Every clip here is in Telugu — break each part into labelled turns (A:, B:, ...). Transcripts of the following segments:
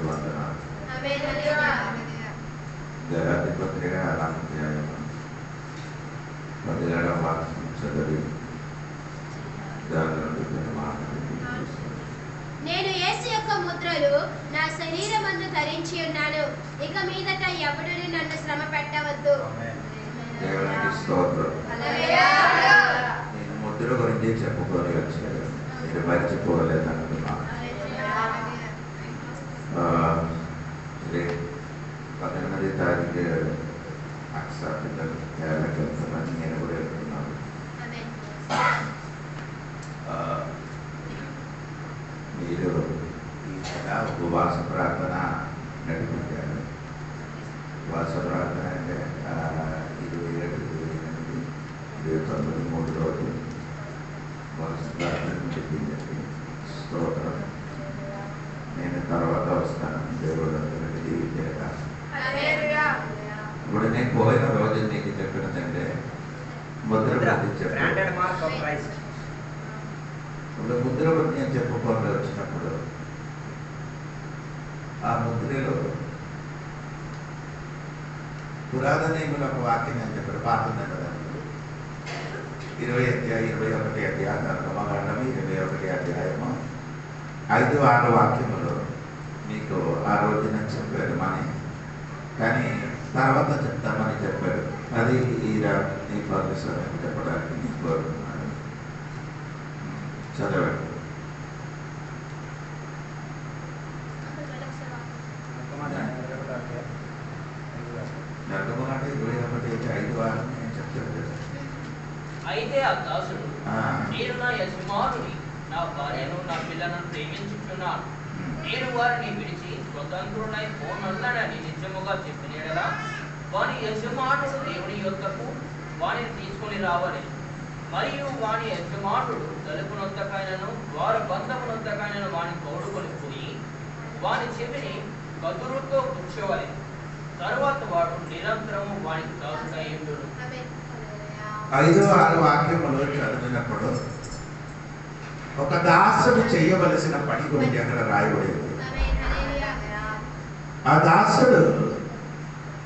A: వందనాలు. గలాతీ పత్రిక 17వ వాక్యం చదివి దాని నుండి కొన్ని మాటలు.
B: నేను యేసు యొక్క ముద్రలు నా శరీరమందు ధరించి ఉన్నాను. ఇక మీదట ఎవడును నన్ను శ్రమ పెట్టవద్దు.
A: దేవునికి స్తోత్రం. నేను ముద్ర గురించి చెప్పుకొని వచ్చాను, మీరు మర్చిపోలేదు అనుకున్నాను. 18వ తారీఖు అక్షరాలు వెళ్తామని నేను కూడా వెళ్తున్నాను. మీరు ఈ నెల ఉపవాస ప్రార్థన నడిపించారు. ఉపవాస ప్రార్థన అంటే 27, 28, 29, 3 రోజులు ఉపవాస ప్రార్థన నడిపించండి. స్తోత్రం. నేను తర్వాత వస్తాను. దేవుడు అందరికీ దీవించాక. ఇప్పుడు నేను పోయిన రోజు నీకు చెప్పినదంటే ముద్ర గురించి చెప్పాను. ఇప్పుడు ముద్ర గురించి నేను చెప్పుకోండి వచ్చినప్పుడు ఆ ముద్రలో పురాతన నియమంలో ఒక వాక్యం నేను చెప్పాను. పాత నిబంధనలు 21 అధ్యాయం 21 అధ్యాయము 5, 6 వాక్యములు మీకు ఆ రోజు నేను చెప్పారు మని, కానీ తర్వాత చెప్తామని చెప్పారు. అది ఈ సమయం చెప్పడానికి నీకు కోరుతున్నాను. చదవండి. నిర్గమకాండ 21:5 నేను చెప్తాను.
C: అయితే ఆ దాసుడు, నేను నా యజమానుని, నా భార్యను, నా పిల్లలను ప్రేమించుచున్నాను. నేను వారిని విడిచి స్వతంత్రుడై పోనొల్లడని నిజముగా చెప్పిన యెడల వాని యజమానుడు దేవుని యొద్దకు వానిని తీసుకొని రావాలి. మరియు వాని యజమానుడు తలుపునొద్దకైనను ద్వారబంధమునొద్దకైనను వాని తోడుకొని పోయి వాని చెవిని కదురుతో కూర్చోవాలి. తరువాత వాడు నిరంతరము వానికి దాసుడై ఉండును.
A: 5, 6 వాక్యములు చదివినప్పుడు ఒక దాసుడు చేయవలసిన పని గురించి అక్కడ రాయబడింది. ఆ దాసుడు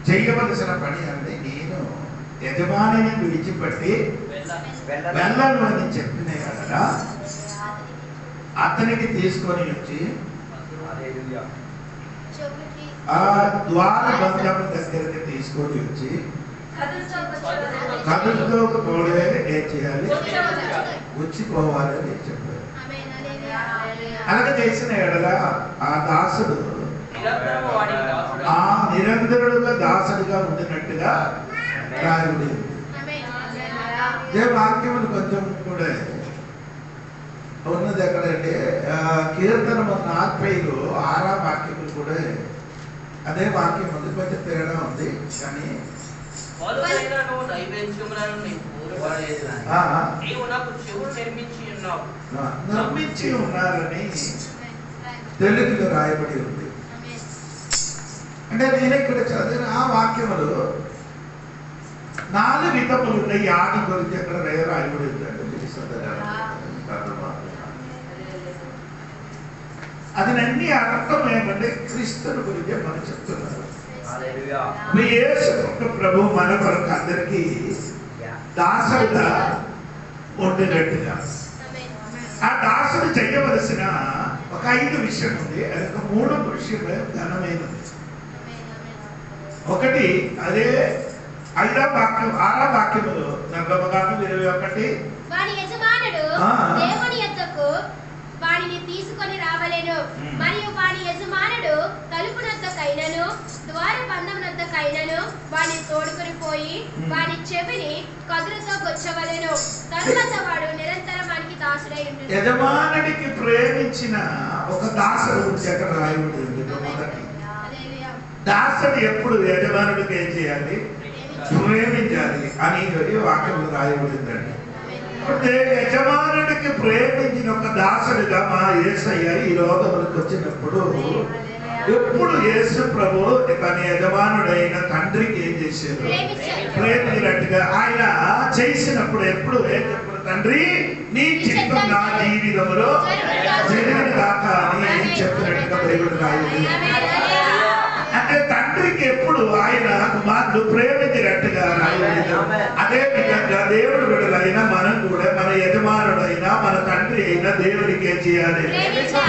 A: చేయవలసిన పని అంటే నేను యజమానిని విడిచిపెట్టి వెళ్ళను అని చెప్పిన కదా అతనికి తీసుకొని వచ్చి ఆ ద్వార బంధం దగ్గరికి తీసుకొని వచ్చి కదులుతో కూడా ఏం చేయాలి, గుచ్చిపోవాలని చెప్పారు. అలాగే చేసిన ఎడల ఆ దాసుడు ఆ నిరంతరుడుగా దాసుడిగా ఉండినట్టుగా రాయుడు. వాక్యములు కొంచెం కూడా ఉన్నది ఎక్కడంటే కీర్తనము 40 6వ వాక్యములు కూడా అదే వాక్యం ఉంది, కొంచెం తేడా ఉంది. కానీ నమ్మించి ఉన్నారని తెలుగులో రాయబడి ఉంది. అంటే నేను ఇక్కడ చదివిన ఆ వాక్యములు 4 విధములు ఉన్నాయి. ఆది గురించి అక్కడ రాయబడి ఉందండి. అది అన్ని అర్థం ఏమంటే క్రీస్తుని గురించి మనం చెప్తున్నారు. యేసు ప్రభు మన కొరకు అందరికీ దాసుడుగా ఉండినట్టుగా ఆ దాసుడు చేయవలసిన ఒక 5 విషయం ఉంది. అది ఒక 3 విషయమే ఘనమైనది. ఒకటి అదే 5వ వాక్యం 6వ వాక్యములో నిర్గమకాండం 21
B: వాని యజమానుడు దేవుని యొద్దకు వానిని తీసుకొని రావలెను. మరియు వాని యజమానుడు తలుపునొద్దకైనను ద్వారబంధమునొద్దకైనను వాని తోడుకొని పోయి వాని చెవిని కదురుతో గొచ్చవలెను. తరువాత వాడు నిరంతరం వానికి దాసుడై ఉండును.
A: యజమానుడికి ప్రేమించిన ఒక దాసుడు ఎక్కడ రాయబడి ఉంది. మొదటి దాసుడు ఎప్పుడు యజమానుడికి ఏం చేయాలి, ప్రేమించాలి అని వాక్యంలో రాయబడిందండి. యజమానుడికి ప్రేమించిన ఒక దాసుడిగా మా యేసయ్య ఈ లోకములకు వచ్చినప్పుడు ఎప్పుడు యేసు ప్రభు తన యజమానుడైన తండ్రికి ఏం చేశారు, ప్రేమించినట్టుగా ఆయన చేసినప్పుడు ఎప్పుడు తండ్రి నీ చిత్తం నా జీవితంలో జరిగిన దాకా అని చెప్పినట్టుగా బైబిల్ రాయబడింది. యజమానులు ప్రేమించినట్టుగా రాయబడింది. అదే విధంగా దేవుడు విడుదలైన మనం కూడా మన యజమానుడైనా మన తండ్రి అయినా దేవునికి ఏం చేయాలి?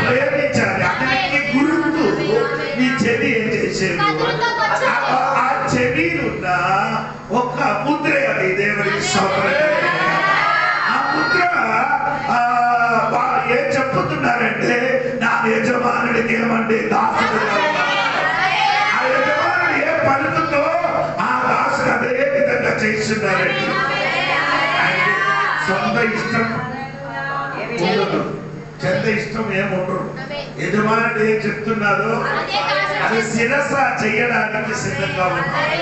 A: ప్రేమించాలి. అతనికి గుర్తు నీ చెవి ఏం చేసేది? ఆ చెవినున్న ఒక ముద్ర అది దేవునికి స్తోత్రం. ఆ ముద్ర వారు ఏం చెప్పుతున్నారంటే నా యజమానుడికి ఏమంటే దాసుడు. ఆ యజమానుడు ఏ పలుకుతో ఆ దాసుడు అదే విధంగా చేస్తున్నారండి. సొంత ఇష్టం ఉండదు, చెంత ఇష్టం ఏముండదు. యజమానుడు ఏం చెప్తున్నారో అది శిరస చెయ్యడానికి సిద్ధంగా ఉంటారు.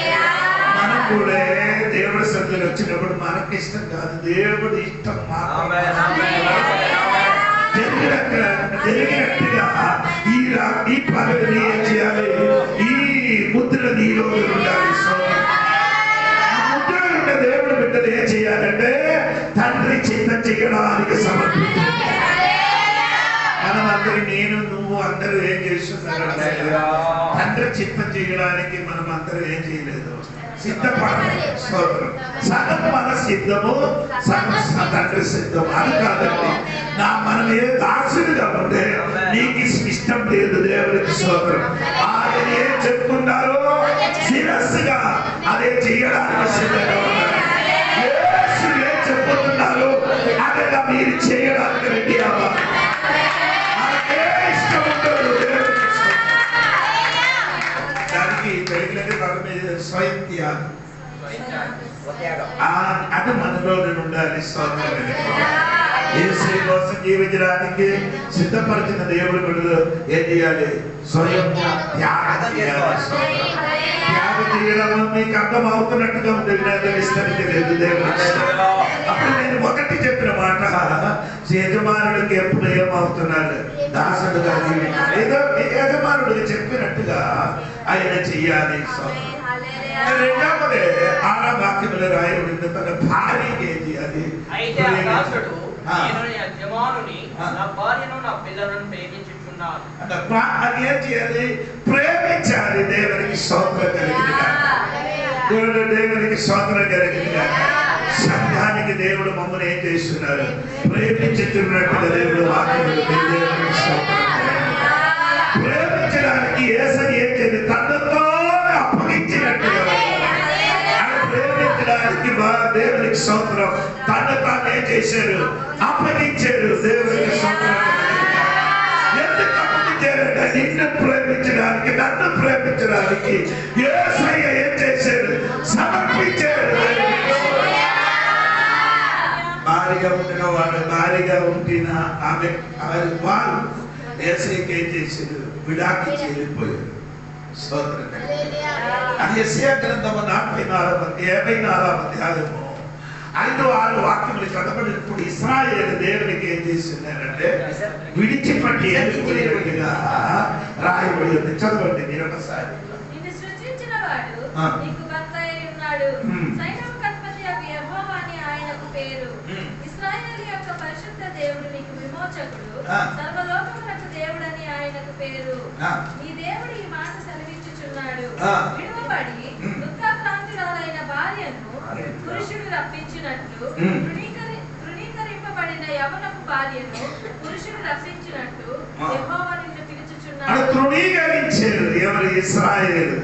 A: మనం కూడా దేవుడి సభ్యులు వచ్చినప్పుడు మనకి ఇష్టం కాదు, దేవుడి ఇష్టం జరిగినట్టుగా ఈ పదవిని ఏం చేయాలి? ఈ ముద్ర నీలో ఉండాలి. ముద్ర ఉండే దేవుడి బిడ్డలు ఏం చేయాలంటే తండ్రి చింత చేయడానికి సమర్పించాలి. మనమందరి నేను నువ్వు అందరూ ఏం చేస్తున్నారంటే తండ్రి చిత్తం చేయడానికి మనం అందరూ ఏం చేయలేదు, సిద్ధపడాలి. సగం మన సిద్ధము, సగం తండ్రి సిద్ధం. అది కాదండి, మనం ఏ దాసుడిగా ఉంటే నీకు ఇష్టం లేదు దేవుడికి స్తోత్రం. ఆయన ఏం చెప్పుకున్నారో శిరస్సుగా అదే చేయడానికి సిద్ధంగా ఉన్నారు. ఏం చెప్పుతున్నారు అదేగా మీరు చేయడానికి రెడీ అవ్వాలి. ఇష్టం ఉండదు దానికి తెలియలేదు. స్వయం త్యాగం అది మనలో ఉండాలి. యేసు కోసం జీవించడానికి సిద్ధపరిచిన దేవుడు కూడా ఏం చేయాలి? స్వయం త్యాగం చేయాలి. త్యాగం చేయడం మీకు అర్థం అవుతున్నట్టుగా విస్తరించలేదు దేవుడు. అప్పుడు నేను ఒకటి చెప్పిన మాట, యజమానుడికి ఎప్పుడు ఏమవుతున్నాడు? దాసుడుగా జీవించాలి. ఏదో యజమానుడికి చెప్పినట్టుగా ఆయన చెయ్యాలి. రెండవదే 6వ వాక్యంలో రాయబడింది తన భార్యకి ఏం చేయాలి?
C: అయితే ఆ దాసుడు నేను యజమానుని నా భార్యను నా పిల్లలను ప్రేమించుచున్నాను.
A: అది ఏం చేయాలి? ప్రేమించాలి. దేవునికి స్తోత్రం కలిగిందిగా, దేవునికి స్తోత్రం కలిగిందిగా. సంఘానికి దేవుడు మమ్మల్ని ఏం చేస్తున్నారు? ప్రేమించుతున్నట్టుగా దేవుడు వాక్యములు దేవునికి స్తోత్రం. ప్రేమించడానికి యేసయ్య ఏం చేయాలి? తనతో అప్పగించినట్టుగా ప్రేమించడానికి దేవునికి స్తోత్రం. తను తానే చేశారు, అప్పగించారు. దేవునికి స్తోత్రం. ఎందుకు అప్పగించారంటే నిన్ను ప్రేమించడానికి, నన్ను ప్రేమించడానికి యేసయ్య ఏం చేశారు? సమర్పించారు. భారీగా ఉండిన వాడు, భారీగా ఉండిన ఆమె వారు యేసయ్యకి ఏం చేశారు? విడాకి వెళ్ళిపోయారు. అది యెషయా గ్రంథము 54వ అధ్యాయము 5-6 వాక్యములు చదవబడినప్పుడు ఇశ్రాయేలు దేవునికి ఏం చేస్తున్నారంటే విడిచిపట్టి వెళ్ళిపోయినట్టుగా రాయబడి ఉంది. చదవండి మీరు ఒకసారి.
D: నిన్ను సృజించిన వాడు నీకు భర్త అయి ఉన్నాడు, సైన్యములధిపతి యెహోవా అని ఆయనకు పేరు. ఇశ్రాయేలు యొక్క పరిశుద్ధ దేవుడు నీకు విమోచకుడు, సర్వలోకములకు దేవుడని ఆయనకు పేరు. నీ దేవుడు ఈ మాట సెలవిచ్చుచున్నాడు, విడువబడి దుఃఖాక్రాంతురాలైన భార్యను పురుషుడు రప్పించినట్లు, తృణీకరింపబడిన యవనపు భార్యను పురుషుడు రప్పించినట్టు యెహోవా నిన్ను పిలుచుచున్నాడు.
A: తృణీకరించారు ఎవరు? ఇశ్రాయేలు.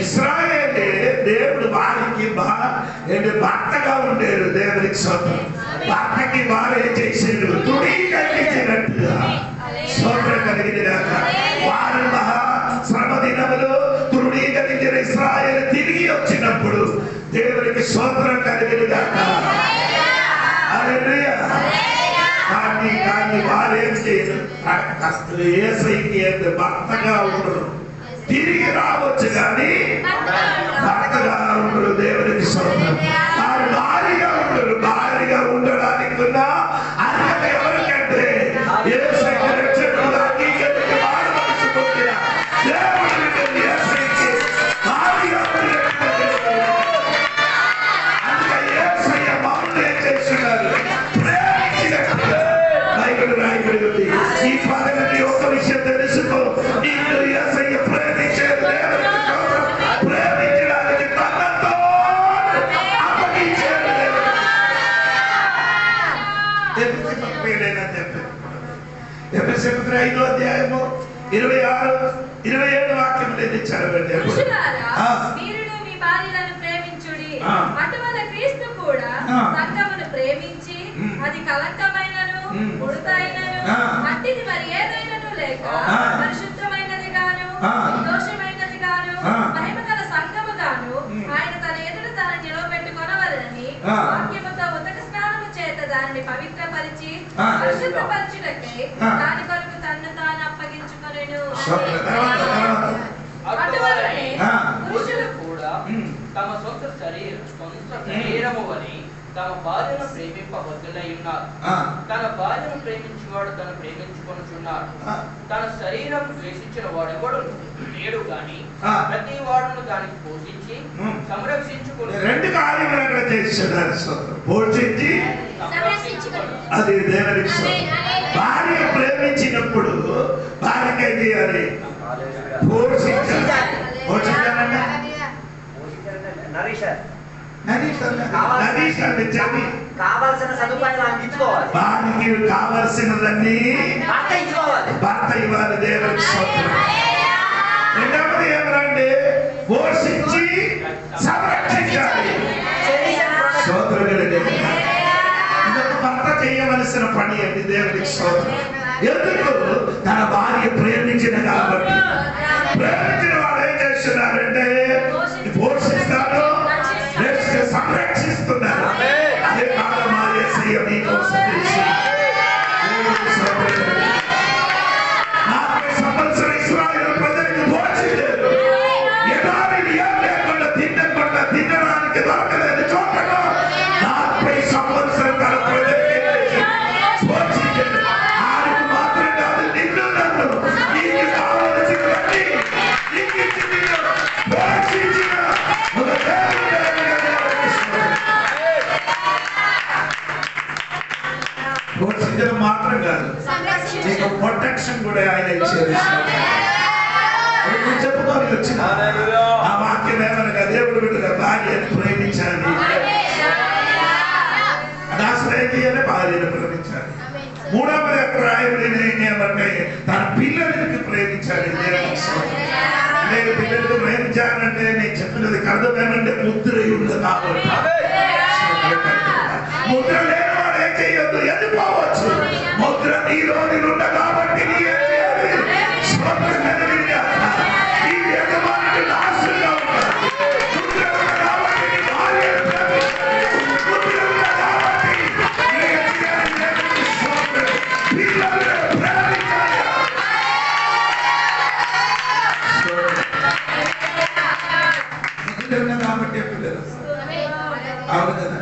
A: ఇశ్రాయేలే దేవుడు వారికి భర్తగా ఉండేరు. దేవునికి స్తోత్రం. భర్తకి వారు ఏం చేశారు? తృణీకరించినట్టుగా స్తోత్రం కలిగిన వారు మహా శ్రమ దినములు తృణీకరించిన ఇశ్రాయేలు తిరిగి వచ్చినప్పుడు దేవునికి స్తోత్రం కలిగిన కానీ వారేం చేయరు? యేసయ్యకి భర్తగా ఉండరు, తిరిగి రావచ్చు కానీ భర్తగా ఉండరు. దేవునికి స్తోత్రం. వారు భారీగా ఉండరు. భారీగా ఉండడానికి ఉన్న అర్హత ఎవరికంటే యేసయ్య రక్షకుడుగా అంగీకరించి వారు మనసు పొందిన దేవుడిని యేసయ్యకి భారీగా అందుకే యేసయ్య మమ్మల్ని ఏం చేస్తున్నారు? ఈ పదవిని ఒక విషయం తెలుసుకో, నిన్ను యేసయ్య ప్రేమించారు. ప్రేమించడానికి ప్రకటన 5వ అధ్యాయము 26, 27 వాక్యములు ఏది చదవండి.
D: మీరును మీ భార్యలను ప్రేమించుడి. అటువలే క్రీస్తు కూడా సంఘమును ప్రేమించి అది కలంకమైనను ముడతైనను మట్టిది మరి ఏదైనను లేక పరిశుద్ధమైనది గాను దోషమైనది గాను మహిమగల సంఘము గాను ఆయన తన ఎదుట తన నిలవబెట్టుకొనవలెనని వాక్యముతో ఉదక స్నానము చేత దానిని పవిత్రపరిచి పరిశుద్ధపరచుటకై దాని కొరకు తన్ను తాను అప్పగించుకొనెను. అటువలనే పురుషులు కూడా తమ సొంత శరీరము వలె తమ భార్యను ప్రేమింపబద్దులై ఉన్నారు. తన భార్యను ప్రేమించేవాడు తను ప్రేమించుకొనుచున్నాడు. తన శరీరం ద్వేషించిన వాడెవడు లేడు గాని ప్రతి వాడును దానికి పోషించి సంరక్షించుకుని 2
A: కార్యములు అక్కడ చేస్తున్నారు. పోషించి అది దేవునికి భార్య ప్రేమించినప్పుడు భార్యకి ఏం చేయాలి? పోషించాలి. పోషించాలంటే
E: కావాల్సిన సదుపాయాలు అందించుకోవాలి.
A: వారికి కావాల్సినదన్నీ భర్త ఇవ్వాలి. దేవునికి స్తోత్రం. రెండవది ఏమనంటే పోషించి సంరక్షించాలి. ఇదొక భర్త చేయవలసిన పని అండి. దేవునికి స్తోత్రం. ఎందుకు? తన భార్య ప్రేమించిన కాబట్టి. ప్రేమించిన వాడు ఏం చేస్తున్నారంటే పోషిస్తాడు, సంరక్షిస్తున్నారు. అదే కాదు మా యేసయ్య మీకోసం సంవత్సరం ఇశ్రాయేలు ప్రజలకు పోషించారు. ఎడారిని ఏం లేకుండా తినడానికి దొరకలేదు చోటలో 40 సంవత్సరం తన ప్రజలకి పోషించారు. ఆయనకు మాత్రం కాదు, నిన్ను నన్ను నీకు కావలసినవన్నీ నీకు పోషించిన ఒక పోషించడం మాత్రం కాదు, నీకు ప్రొటెక్షన్ కూడా ఆయన ఇచ్చేది. చెప్పుకొని వచ్చిన ఆ వాక్యం ఏమనగా దేవుడు బిడ్డగా భార్యను ప్రేమించాలి, దాసరేని భార్యను ప్రేమించాలి. 3వ రాయబడిన ఏమంటే తన పిల్లలకి ప్రేమించాలి. నేను పిల్లలకు ప్రేమించాలంటే నేను చెప్పినది అర్థం ఏమంటే ముద్ర ఉంది కాబట్టి. ముద్ర లేని వాడు ఏం చేయొద్దు, వెళ్ళిపోవచ్చు. ముద్ర నీలో ఉండ కాబట్టి నీ యజమానికి నాశనంగా ఉంటాడు. ముద్ర ఉంది కాబట్టి నీ భార్యను ముద్ర ఉంది కాబట్టి పిల్లలను ప్రేమించాలి. కాబట్టి పిల్లలు అవును కదా.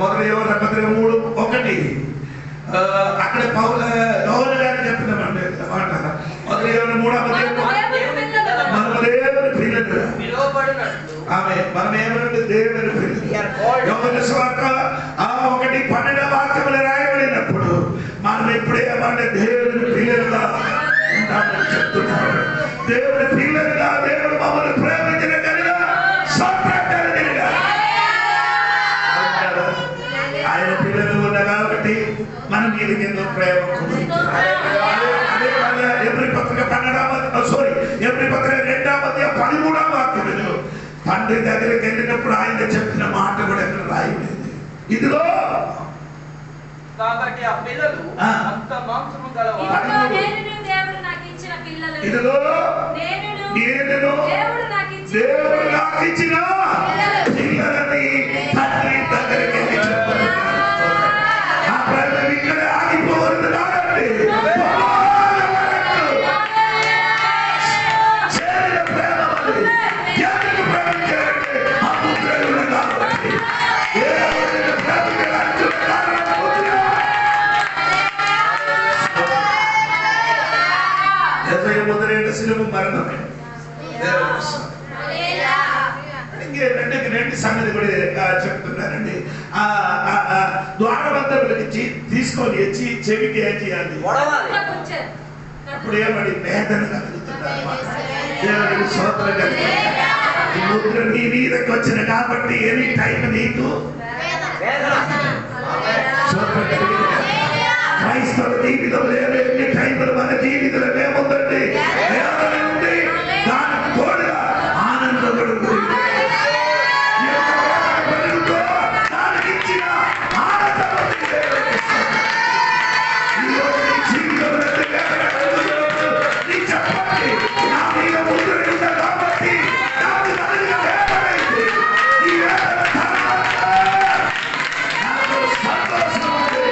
A: మొదటి యోహాను 3:1 అక్కడ యోహాను గారు చెప్పినామండి మాట. మొదటి యోహాను 3:1 మన దేవుని పిల్లలు. ఆమె మనం ఏమంటే దేవుని పిల్లలు. యోహాను సువార్త 1:12 వాక్యములు రాయబడినప్పుడు మనం ఎప్పుడేమంటే దేవుని పిల్లలుగా ఉంటామని చెప్తున్నారు. దేవుని పిల్లలుగా దేవుడు మమ్మల్ని ప్రేమించిన కనుక సంప్రదాయంగా ఆయన పిల్లలు ఉన్న కాబట్టి మన మీదకి ఎంతో ప్రేమ. ఎబ్రీ పత్రిక 2వ వాక్యములు తండ్రి దగ్గరికి వెళ్ళినప్పుడు ఆయన చెప్పిన మాట కూడా ఎక్కడ రాయలేదు. ఇదిలో
C: కాబట్టి ఆ పిల్లలు అంత మాంసము గలవారు.
A: ఇదిలో దేవుడు నాకు ఇచ్చిన పిల్లలని తండ్రి దగ్గరికి వెళ్ళి చెప్పారు. ఆ ప్రజలు ఇక్కడే ఆగిపోవద్దు కాదండి. చేరిన ప్రేమ ఎందుకు ప్రేమించారంటే ఆ ముద్రలు కాబట్టి. ముద్రేంటి సిలువ మరణమే. ఇంకేంటంటే సంగతి కూడా చెప్తున్నారండి. ద్వారబంధువులకి తీసుకొని వచ్చి చెవికి ఏం చేయాలి? అప్పుడు ఏమడి వేదన కలుగుతున్నారు. దేవుడికి స్తోత్రం కలుగుతుంది. ముద్ర నీ మీదకి వచ్చిన కాబట్టి ఎనీ టైం నీకు స్తోత్రం కలిగింది. క్రైస్తవ జీవితంలో ఎన్ని టైంలో మన జీవితంలో ఏముందండి? వేదన ఉంది, దానికి తోడుగా ఆనందం కూడా ఉంది. దానికి ఇచ్చిన ఆనందం ఉంది. ఈరోజు నీ జీవితంలో నీ చెప్పండి, నా మీద ముద్ర ఉంది కాబట్టి నాకు నలుగురు వేదనైంది. ఈ వేదన తర్వాత నాకు సంతోషం ఉంది.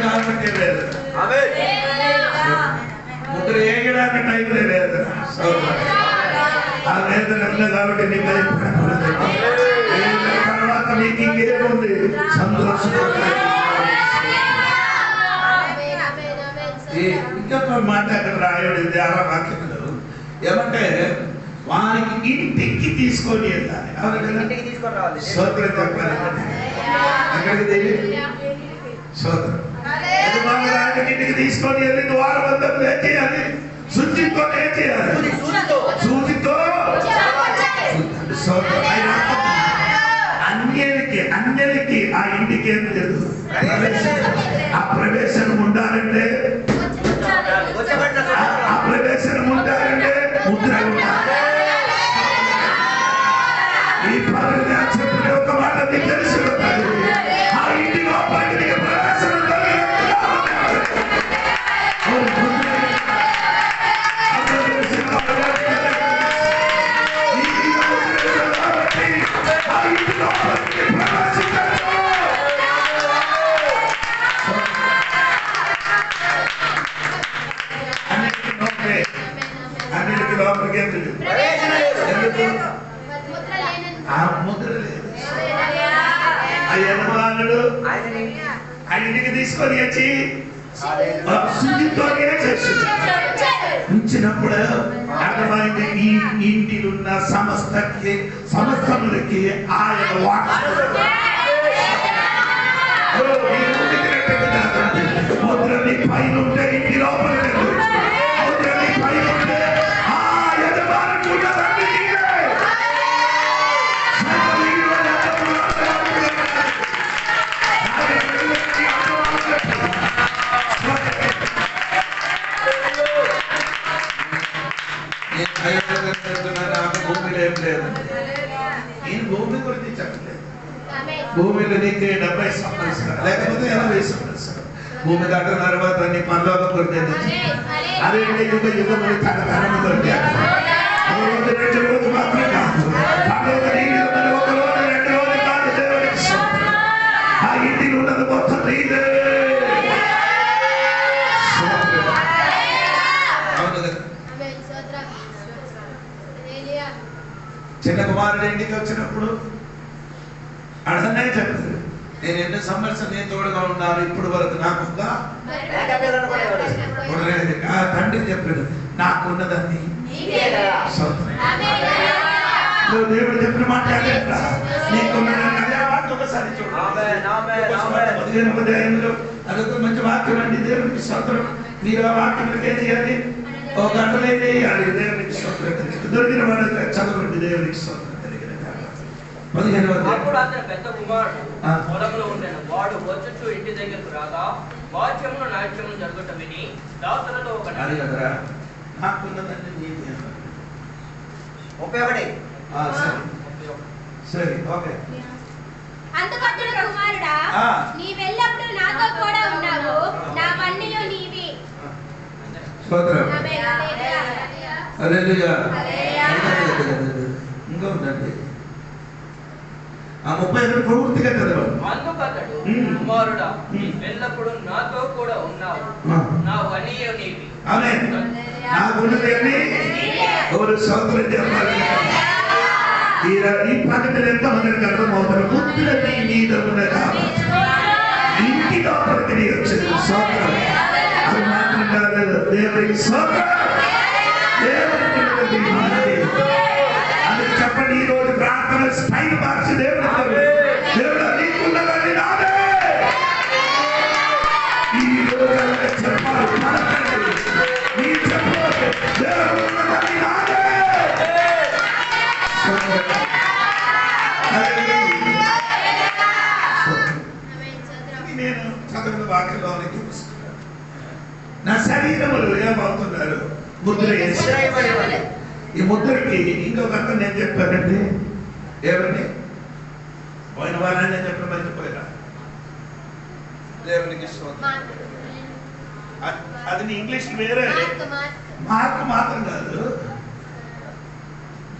A: కాబట్టి లేదు, ముద్ర వేయడానికి టైం లేదు. ఆ వేదన కాబట్టి నీకు తర్వాత నీకు ఇంకేముంది? సంతోషం. ఇంకొక మాట అక్కడ రాయబడింది 6వ వాక్యంలో ఏమంటే వారికి ఇంటికి తీసుకొని వెళ్ళాలి.
E: ఇంటికి తీసుకొని రావాలి.
A: సోదరు చెప్పాలి ఎక్కడికి సోదరు ఇంటికి తీసుకొని వెళ్ళి ద్వారబంధం ఏం చేయాలి? శుద్ధితో ఏం చేయాలి? శుద్ధితో అన్యలకి ఆ ఇంటికి ఏం లేదు. ఆ ప్రవేశం ఉండాలంటే ముద్ర ఉండాలి. ఈ పదవి చెప్పిన ఒక మాట మీకు తెలిసి ఉంటుంది. ఆ ఇంటి లోపలికి ప్రవేశం అన్నిటికి లోపలికి ఆ ముద్ర లేదు. ఆ యజమానుడు ఆయనకి తీసుకొని వచ్చి శుద్ధితోనే ఉంచినప్పుడు అర్థమైంది ఈ ఇంటిలో ఉన్న సమస్తములకి ఆయన ముద్రని పైన ఉంటే ఇంటి లోపల ముద్రని పైన ఉంటే ఆ యజమానుడు భూమిలో ఏం లేదు. నేను భూమి గురించి చెప్పలేదు. భూమిలో నీకు 70 సంవత్సరాలు లేకపోతే 80 సంవత్సరాలు భూమి దాటిన తర్వాత నీ పనులకు కొరికేది. అదే యుగ యుగములు తనతనము దొరికారు. రెండు రోజు మాత్రం కాదు, ఒక రోజు 2 రోజులు కాదు. దేవుడికి ఆ ఇంటిని ఉన్నది మొత్తం నీదే. అవును కదా. చిన్న కుమారుడు ఇంటికి వచ్చినప్పుడు అడనే చెప్పారు, నేను ఎన్ని సంవత్సరం నేను తోడుగా ఉన్నాను, ఇప్పుడు వరకు నాకు ఆ తండ్రి చెప్పాడు, నాకున్నదాన్ని దేవుడు చెప్పిన మాట నీకున్నదాన్ని. అదే మాట ఒకసారి చూడండి. అదొక మంచి వాక్యం అండి. దేవుడికి స్తోత్రం. మీరు ఆ వాక్యం ఏం చేయాలి? ఒక గంటలో వేయాలి. దేవునికి స్తోత్రం. దొరికిన వాళ్ళు చదవండి. దేవునికి స్తోత్రం.
C: అప్పుడు అతని పెద్ద కుమారుడు పొలంలో ఉండేను. వాడు వచ్చుచు ఇంటి దగ్గరకు రాగా వాద్యములు నాట్యములు జరుగుట విని దాసులలో ఒక
B: అందుకతడు కుమారుడా, నీవెల్లప్పుడు నాతో కూడా ఉన్నావు, నా పన్నులు నీవి.
A: ఇంకా ఉందండి. ఆ 32 పూర్తిగా చదవాలి.
C: అందుకతడు కుమారుడా, ఎల్లప్పుడు నాతో కూడా ఉన్నావు, నా వనియు నీవి.
A: ఆమేన్. నాకున్నది ఎవరు స్తోత్రం చెప్పాలి. ఈ ప్రకటన ఎంతమందికి అర్థమవుతారు? ముద్రని మీద ఉన్నదా ఇంటి లోపలికి నీ వచ్చింది. స్తోత్రం. అది మాత్రం కాదు, దేవుడికి స్తోత్రం. దేవుడికి అందుకు చెప్పండి, ఈ రోజు ప్రార్థన స్టైల్ మార్చి దేవుడు దేవుడు నీకున్నదని నాదే. ఈ రోజు చెప్పాలి, నీ చెప్పాలి, దేవుడు ఉన్నదని నాదే. వాక్యంలోనే చూపిస్తున్నారు. నా శరీరములు ఏమవుతున్నారు? ముద్ర వేసి. ఈ ముద్రకి ఇంకొక అర్థం నేను చెప్పానండి. ఏమని? పోయిన వారాన్ని నేను చెప్పడం మర్చిపోయినా. దేవునికి అది నీ ఇంగ్లీష్ వేరే. మార్క్ మాత్రం కాదు,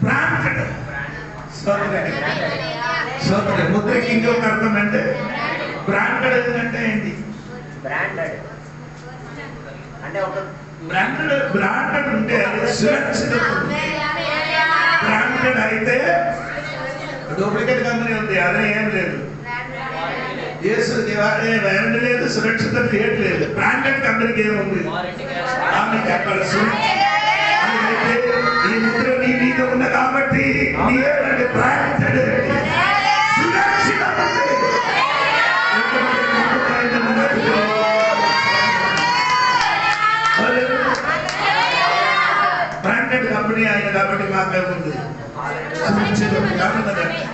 A: బ్రాండెడ్. ముద్రకి ఇంకొక అర్థం అంటే బ్రాండెడ్ అంటే ఏంటి?
E: బ్రాండెడ్ అంటే ఒక
A: బ్రాండెడ్ ఉంటే సురక్షిత. బ్రాండెడ్ అయితే డూప్లికేట్ కంపెనీ ఉంది, అదే ఏం లేదు. వ్యారంటీ లేదు, సురక్షిత లేదు. బ్రాండెడ్ కంపెనీకి ఏముంది? ఆమె చెప్పాలి. ఈ ముద్ర నీ మీద ఉంది కాబట్టి బ్రాండెడ్ సురక్షిత. బ్రాండెడ్ కంపెనీ ఆయన కాబట్టి మాకేముంది?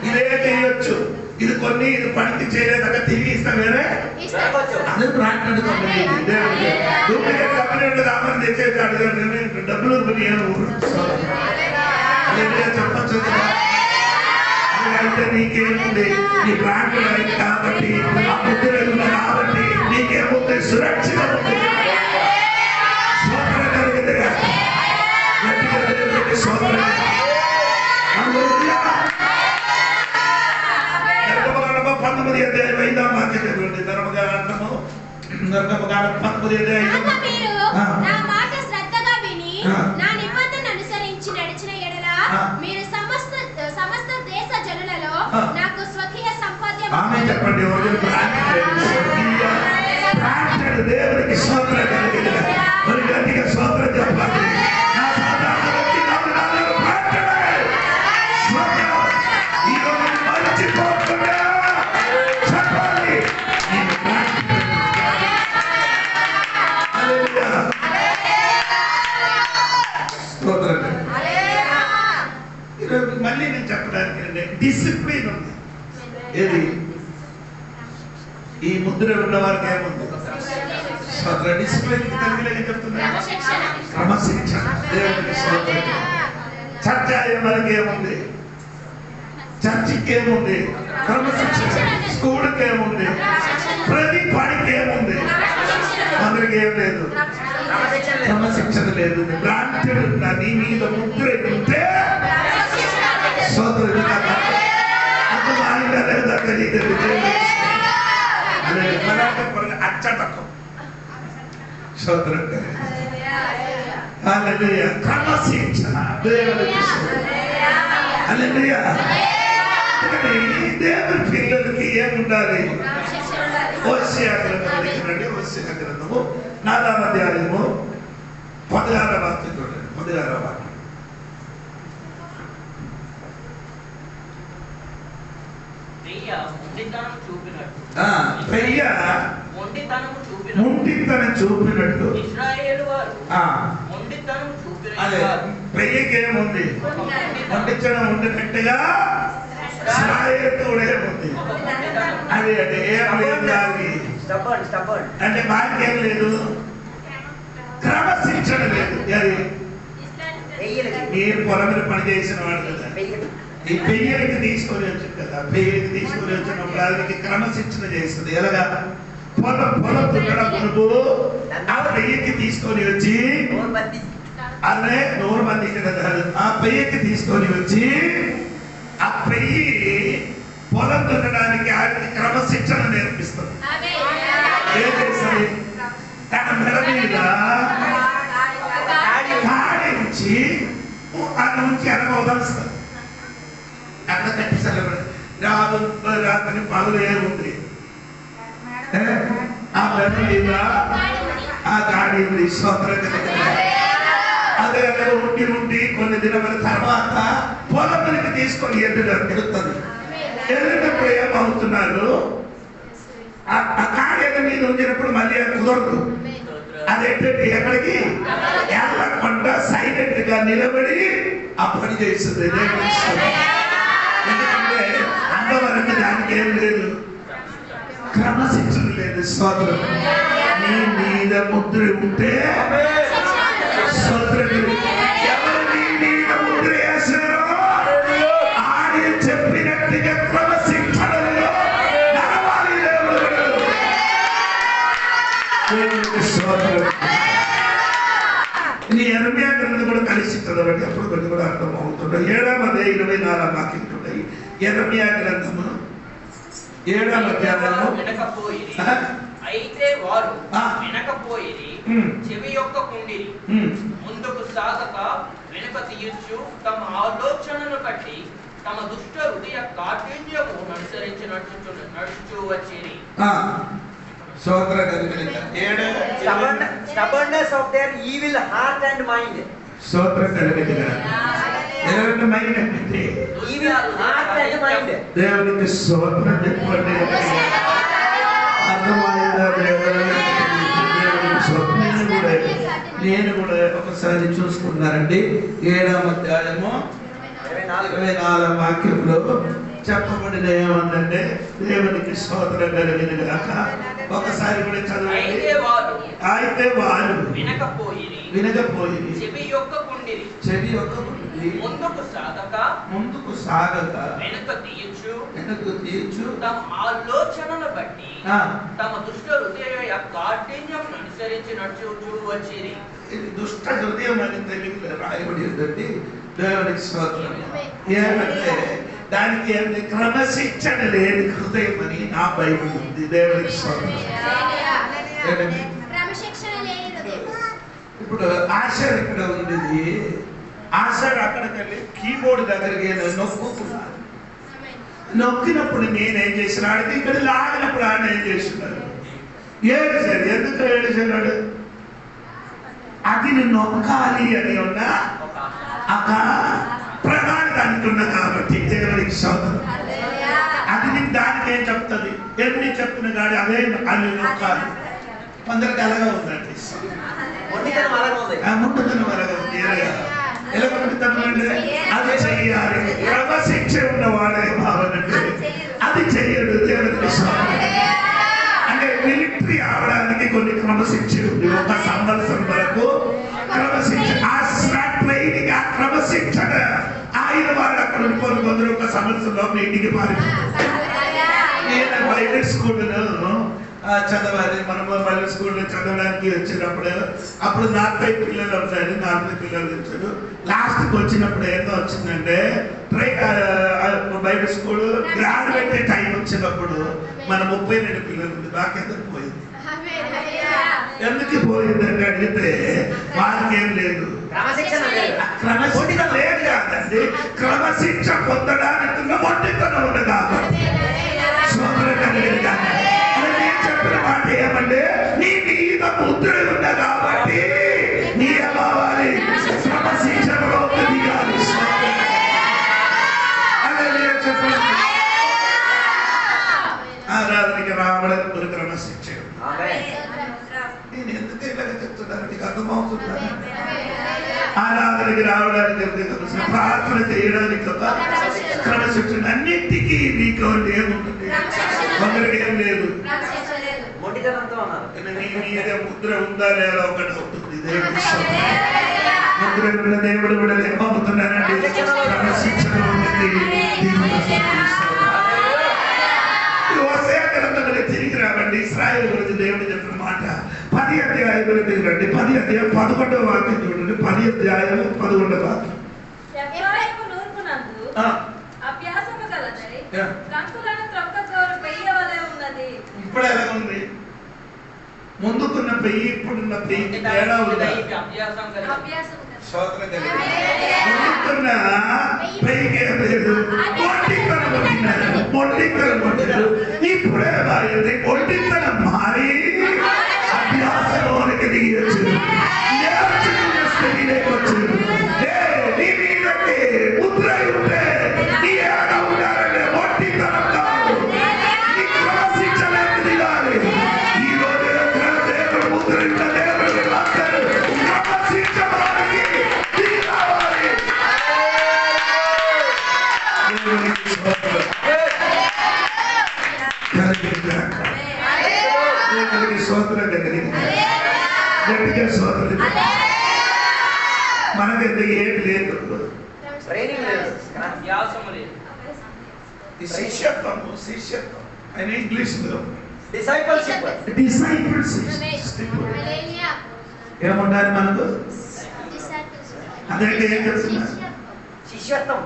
A: ఇదే చేయొచ్చు. ఇది కొన్ని ఇది పనికి చేయలేదాకా తిరిగి ఇస్తాం వేరే. అది బ్రాండెడ్ కంపెనీ. డూప్లికేట్ కంపెనీ ఉంటుంది. ఆమెను తెచ్చేది డబ్బులు చెప్పచ్చు. అయితే నీకేముంది? నీ బ్రాండెడ్ అయితే కాబట్టి ఆ ముద్ర కాబట్టి నీకేముంది? సురక్షితం ఉంది. సోదర కలిగిందిగా సోదర 19 వాక్యం చదవండి. ధర్మకాండము 19
B: నా మాట శ్రద్ధగా విని నా నిబంధన అనుసరించి నడిచిన ఎడల మీరు సమస్త దేశ జనులలో నాకు స్వకీయ సంపాద్యం.
A: ఆమేన్ చెప్పండి. దేవునికి స్తోత్రం కలిగిందిగా. మరి గట్టిగా స్తోత్రం చెప్పండి. మళ్ళీ నేను చెప్పడానికి డిసిప్లిన్ ఉంది. ఏది? ఈ ముద్ర ఉన్న వారికి ఏముంది? డిసిప్లిన్ తెలుగులో చెప్తున్నా, క్రమశిక్షణ. దేవునికి స్తోత్రం. చర్చ మనకి ఏముంది? చర్చికి ఏముంది? క్రమశిక్షణ. స్కూల్కి ఏముంది? ప్రతి పనికి ఏముంది? అందరికి ఏం లేదు, క్రమశిక్షణ లేదు. బ్రాండెడ్ నీ మీద ముద్ర ఉంటే సోదరుడు అచ్చటకం సోదరుడు క్రమశిక్షణ. దేవుని పిల్లలకి ఏముండాలి? హోషేయ గ్రంథము 4వ అధ్యాయము 16వ వాక్యం చూడండి. 16వ వాక్యం. మొండితనం చూపినట్టు అదే పెయ్యకి ఏముంది? మొండితనం ఉండినట్టుగా ఉంది. అది అంటే అంటే మాకేం లేదు, క్రమశిక్షణ లేదు. అది మీరు పొలం మీద పని చేసిన వాడు కదా, ఈ పెయ్యలకి తీసుకొని వచ్చింది కదా. పెయ్యలకి తీసుకొని వచ్చినప్పుడు దానికి క్రమశిక్షణ చేస్తుంది. ఎలాగా? పొలం దున్నడం కొనుకు ఆ పెయ్యకి తీసుకొని వచ్చి అదే 100 మంది కదా, ఆ పెయ్యకి తీసుకొని వచ్చి ఆ పెయ్యి పొలం దున్నడానికి ఆయనకి క్రమశిక్షణ నేర్పిస్తుంది. ఏం చేస్తుంది? తన మెడ మీద కాడించి అక్కడ నుంచి వెనక వదలుస్తుంది. అక్కడ కట్టిస్తారు. రాత్రి పగలు ఏముంది? ఆ మెడ మీద ఆ గాడి ఉంది. అదే ఉండి కొన్ని దినముల తర్వాత పొలంలోకి తీసుకొని ఎదుగుతుంది. ఎదుగునప్పుడు ఏమవుతున్నారు? ఆ కాడ మీద ఉంచినప్పుడు మళ్ళీ కుదరదు. అదేంటంటే ఎక్కడికి వెళ్ళకుండా సైలెంట్ గా నిలబడి ఆ పని చేస్తుంది. ఎందుకంటే అందవరకు దానికి ఏం లేదు, క్రమశిక్షణ లేదు. దేవునికి స్తోత్రం. నీ మీద ముద్ర ఉంటే స్తోత్రం. ఎవరు నీ మీద ముద్ర వేశారో ఆయన చెప్పినట్టుగా క్రమశిక్షణలో నడవాలి. దేవునికి స్తోత్రం. నీ యెరెమయా గ్రంథం కూడా కలిసి చదవండి, అప్పుడు కొన్ని కూడా అర్థం అవుతుంది. 7వ అధ్యాయం 24వ వాక్యం చూడండి. యెరెమయా గ్రంథము 7వ అధ్యాయము
C: వినకపోయిరి, అయితే వారు వినకపోయిరి, చెవి యొక్క కుండిరి, ముందుకు సాగక వెనుక తీయచ్చు, తమ ఆలోచనను బట్టి తమ దుష్ట హృదయ కాఠిన్యము అనుసరించి నడుచు వచ్చిరి.
E: Stubbornness of their evil heart and mind.
A: దేవునికి మైండ్ అంటే
E: Evil heart and mind.
A: దేవునికి స్తోత్రం చెప్పండి. అర్థమైందా? నేను కూడా ఒకసారి చూసుకున్నారండి. 7వ అధ్యాయము 24వ వాక్యంలో చెప్పబడిన ఏమంటే దేవునికి స్తోత్రం కలిగిన గాక. ఒకసారి కూడా చదవండి. అయితే వారు వినకపోయిరి, చెవి యొక్క కుండిరి, ముందుకు సాగక వెనుక తీయచ్చు, తమ ఆలోచనను బట్టి తమ దుష్ట హృదయ కాఠిన్యం అనుసరించి నడుచుచూ వచ్చిరి. ఇది దుష్ట హృదయం అని తెలుగులో రాయబడి ఉందండి. దేవునికి స్తోత్రం. ఏమంటే దానికి ఏమి క్రమశిక్షణ లేని హృదయం అని నా బైబిల్ ఉంది. దేవునికి స్తోత్రం. ఇప్పుడు ఆశర్ ఇక్కడ ఉంది. ఆశర్ అక్కడికి వెళ్ళి కీబోర్డ్ దగ్గరికి నొక్కుతున్నాడు. నొక్కినప్పుడు నేనేం చేసినాడు, ఇక్కడ లాగినప్పుడు ఆయన ఏం చేస్తున్నాడు, ఏడుసాడు. ఎందుకు ఏడుసాడు? అది నువ్వు నొక్కాలి అని ఉన్నా ఒక ప్రణాళిక అనుకున్నా కాబట్టి దేవునికి స్తోత్రం. అది నీకు దానికి ఏం చెప్తుంది, ఎన్ని చెప్పిన కాదు అదే అది నొక్కాలి. కొందరికి అలాగా ఉందండి, ముందుతనం అలాగా ఉంది. ఎలా ముందుతనం అంటే అది చెయ్యాలి. క్రమశిక్ష ఉన్నవాడే భావనంటే అది చెయ్యడు. దేవునికి స్తోత్రం. అంటే మిలిటరీ ఆవడానికి కొన్ని క్రమశిక్ష ఉంది. ఒక సంవత్సరం వరకు క్రమశిక్ష, ఆ ట్రైనింగ్, ఆ క్రమశిక్షణ ఆయన వాడు అక్కడ ఉండిపోయి కొందరు ఒక సంవత్సరంలో ఇంటికి పారిపోతారు. నేను ప్రైవేట్ స్కూల్లో చదవాలి. మనం ప్రైవేట్ స్కూల్లో చదవడానికి వచ్చినప్పుడు అప్పుడు 40 పిల్లలు ఉంటారు. 40 పిల్లలు వచ్చారు. లాస్ట్కి వచ్చినప్పుడు ఏందో వచ్చిందంటే ప్రైవేట్ స్కూల్ గ్రాడ్యుయేట్ టైం వచ్చినప్పుడు మన 32 పిల్లలు ఉంది. నాకెందుకు పోయింది? ఎందుకు పోయిందంటే అడిగితే వారికేం లేదు, క్రమశిక్షణ లేదు కాదండి. క్రమశిక్ష పొందడానికి మొండితనం ఉంది కాబట్టి. నేను చెప్పిన మాట ఏమంటే నీ మీద ముద్ర ఉంది కాబట్టి నీ అవ్వాలి క్రమశిక్షణలో దిగాలి. అదే నేను చెప్పిన ఆరాధనకి రావడానికి ఒక క్రమశిక్ష. నేను ఎందుకు ఇలాగ చెప్తున్నాను నీకు అర్థమవుతుందా? ఆరాధనకి రావడానికి ప్రార్థన చేయడానికి ఒక క్రమశిక్షణ. అన్నింటికీ నీకు ఏముంటుంది, కొందరికి ఏం లేదు. నీ మీద ముద్ర ఉందా లేదా ఒకటి ఉంటుంది. ముద్ర ఉన్న దేవుడు కూడా ఏమవుతున్నానండి, క్రమశిక్షణ ఉంటుంది. తిరిగి రావండి. ఇశ్రాయేలు గురించి దేవుడు చెప్పిన మాట 10వ అధ్యాయం తిరిగి రండి. 10వ అధ్యాయం 11వ వాక్యం చూడండి. 10వ అధ్యాయం 11వ వాక్యం. ఇప్పుడు ఎలా ఉంది? ముందుకున్న పెయ్యి ఇప్పుడున్న పెయ్యి తేడా ఉంది. ముందుకున్న పెయ్యికి ఏం లేదు, మొండితనం కొట్టారు. ఇప్పుడే మారింది, మొండితనం మారి అభ్యాసంలోనికి దిగచ్చు, నేర్చుకున్న స్థితిలోకి వచ్చారు. నీ మీదకి ముద్ర ఉంటే నీ ఏడా ఉండాలంటే మొండితనం కాదు, నీ క్రమశిక్షణలోకి దిగాలి. ఈ రోజు దేవుడు ముద్ర ఉన్న దేవుడు క్రమశిక్షణలోకి దిగి రావాలి. కలిగింది. గట్టిగా సోదరులు, మనకి ఏది లేదు,
E: ట్రైనింగ్ లేదు,
C: వ్యాసము లేదు.
A: శిష్యత్వము ఆయన ఇంగ్లీష్ లో
E: డిసైపుల్షిప్.
A: ఏముండాలి మనకు? అదంటే ఏం చేస్తున్నా?
E: శిష్యత్వం,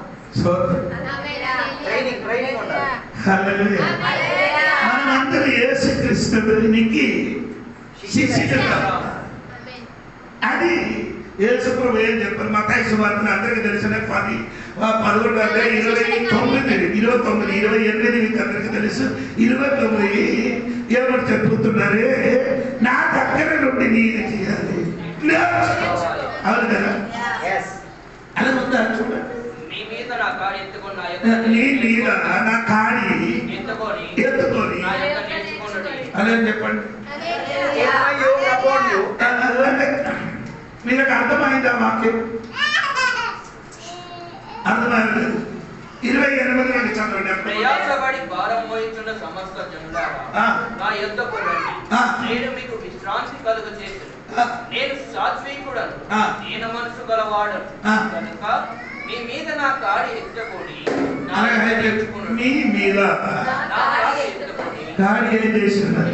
E: ట్రైనింగ్ ఉండాలి.
A: హల్లెలూయా. మనమందరూ యేసుక్రీస్తునికి శిష్యులం. అది యేసుప్రభు ఏం చెప్పారు? మత్తయి సువార్తను అందరికీ తెలిసిన 11:29 మీకు అందరికీ తెలుసు. 29 ఏమని చెప్పుతున్నారే? నా దగ్గర నుండి నేను చేయాలి, అవును కదా? అలా ఉందా? చూడండి,
C: నీ మీద నా కాడి ఎత్తుకొని
A: నీ మీద నా కాడి ఎత్తుకొని
C: నా యొక్క నేర్చుకొనుడి.
A: అలా చెప్పండి. మీకు అర్థమైందా వాక్యం? అర్థమైంది. 28 నుండి చదవండి.
C: ప్రయాసపడి భారం మోయుచున్న సమస్త జనులారా నా యొద్దకు రండి, నేను మీకు విశ్రాంతి కలుగ చేతును. నేను సాత్వికుడను, నేను మనసు గలవాడను కనుక మీ మీద నా కాడి ఎత్తుకొని
A: మీ మీద కాడి ఏం చేస్తున్నారు?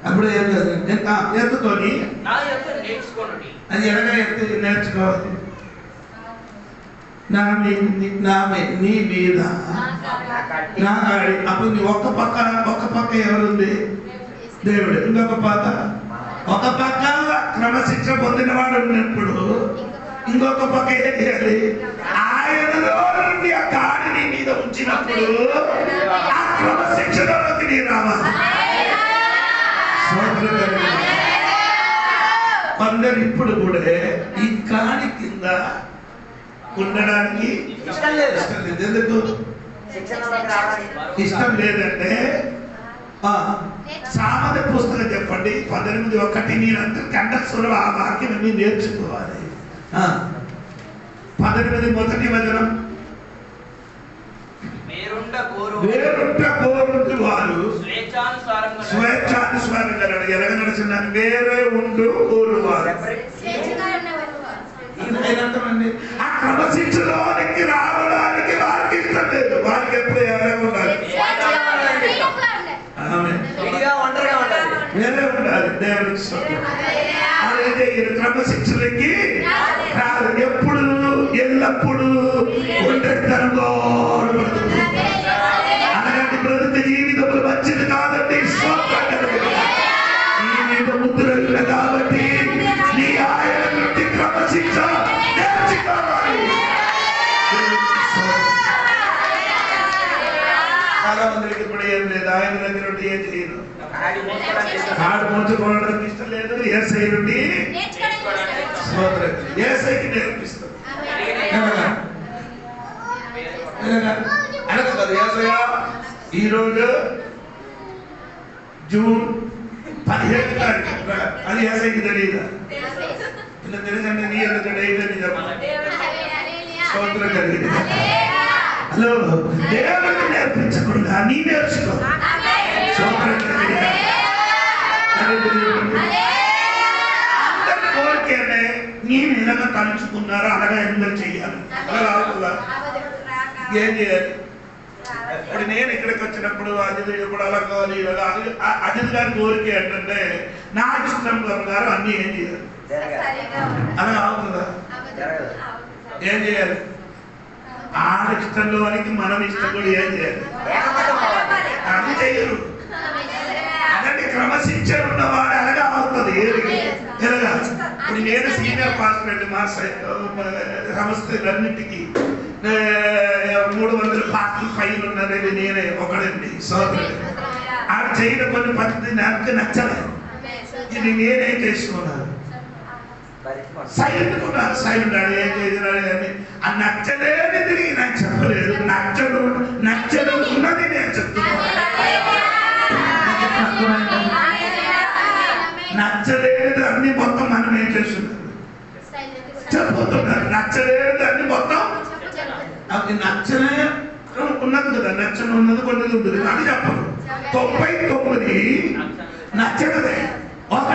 A: అప్పుడు ఎత్తుకొని
C: నా యొక్క నేర్చుకోండి.
A: అది ఎలాగా నేర్చుకోవాలి? నీ మీద నా కాడి. అప్పుడు ఒక పక్క ఎవరుంది? దేవుడు. ఇంకొక పక్క క్రమశిక్ష పొందిన వాడు ఉన్నప్పుడు ఇంకొక పక్క ఏం చేయాలి? ఆయనలో నుండి ఆ కాడిని మీద ఉంచినప్పుడు ఆ క్రమశిక్షణలోకి నీ రావాలి. కొందరు ఇప్పుడు కూడా ఈ కాడి కింద ఉండడానికి
E: ఇష్టం లేదు.
A: ఎందుకు ఇష్టం లేదంటే సామాన్య పుస్తకం చెప్పండి 18:1 మీరంతా కంఠస్వరం ఆ వాక్యం మీరు నేర్చుకోవాలి. 18 మొదటి వచనం, వేరుంట కోరుంటు వారు స్వేచ్ఛానుసారంగా ఎలాగ నడుచున్నాను. వేరే ఉండు కోరువారు ఆ క్రమశిక్షలోనికి రావడానికి వారికి ఇష్టం లేదు. వారికి ఎప్పుడు ఎవరే ఉండాలి? వేరే ఉండాలి. దేవుడికి అదే క్రమశిక్షలకి రాదు. ఎప్పుడు ఎల్లప్పుడు ఒంటరితనంలో అలాంటి బ్రతుకు జీవితంలో మంచిది కాదండి. నీ మీద ముద్ర కాబట్టి నీ ఆయన నుండి క్రమశిక్ష నేర్చుకోవాలి. చాలా మందికి కూడా ఏం లేదు. ఆయన దగ్గర నుండి ఏం చేయను. కాడు మోచుకోవడానికి ఇష్టం లేదు. ఏసై నుండి ఏసైకి నేర్పిస్తాం. అనగా కదా ఏసయ్య ఈరోజు జూన్ 17 తారీఖు అది ఏసైకి తెలియదా? ఇలా తెలుసండి. నీ ఎందుకు డైలీ చెప్పాలి. స్తోత్రం కలిగింది. హలో, దేవుడికి నేర్పించకుండా నీ నేర్చుకో. స్తోత్రం కలిగింది. అందరి కోరికేనే నేను ఎలాగ తలుచుకున్నారో అలాగా ఎందరు చెయ్యాలి. అలా అవుతుందా? ఏం చేయాలి? ఇప్పుడు నేను ఇక్కడికి వచ్చినప్పుడు అజిత్ కూడా అలా కావాలి. అజిత్ గారి కోరిక ఏంటంటే నా ఇష్టం ప్రకారం అన్ని ఏం చేయాలి? అలా అవుతుందా? ఏం చేయాలి? ఆడ ఇష్టంలో వారికి మనం ఇష్టం కూడా ఏం చేయాలి? అది చెయ్యరు. అలాంటి క్రమశిక్షణ ఉన్నవాడు అలాగా అవుతుంది. ఎలాగా? ఇప్పుడు నేను సీనియర్ పాస్టర్ మా సంస్థలన్నింటికి 300 పాస్టర్లు పైన ఉన్నది నేనే ఒకడండి. సోదరుడు ఆడ చేయడం కొన్ని పద్ధతి నాకు నచ్చలేదు. ఇది నేనేం చేసుకున్నాను. సైలెంట్ ఉన్నాను. సైలెంట్ ఆడు ఏం చేసినాడు అని ఆ నచ్చలేనిది నాకు చెప్పలేదు. నచ్చదు ఉన్నది నేను చెప్తున్నాను. నచ్చలేదు అన్ని మొత్తం మనం ఏం చేస్తున్నాం చెప్పుతున్నారు. నచ్చలేదు అన్ని మొత్తం అది నచ్చలే ఉన్నది కదా. నచ్చని ఉన్నది కొన్ని ఉంటుంది. అది చెప్పదు. 99 నచ్చడదే. ఒక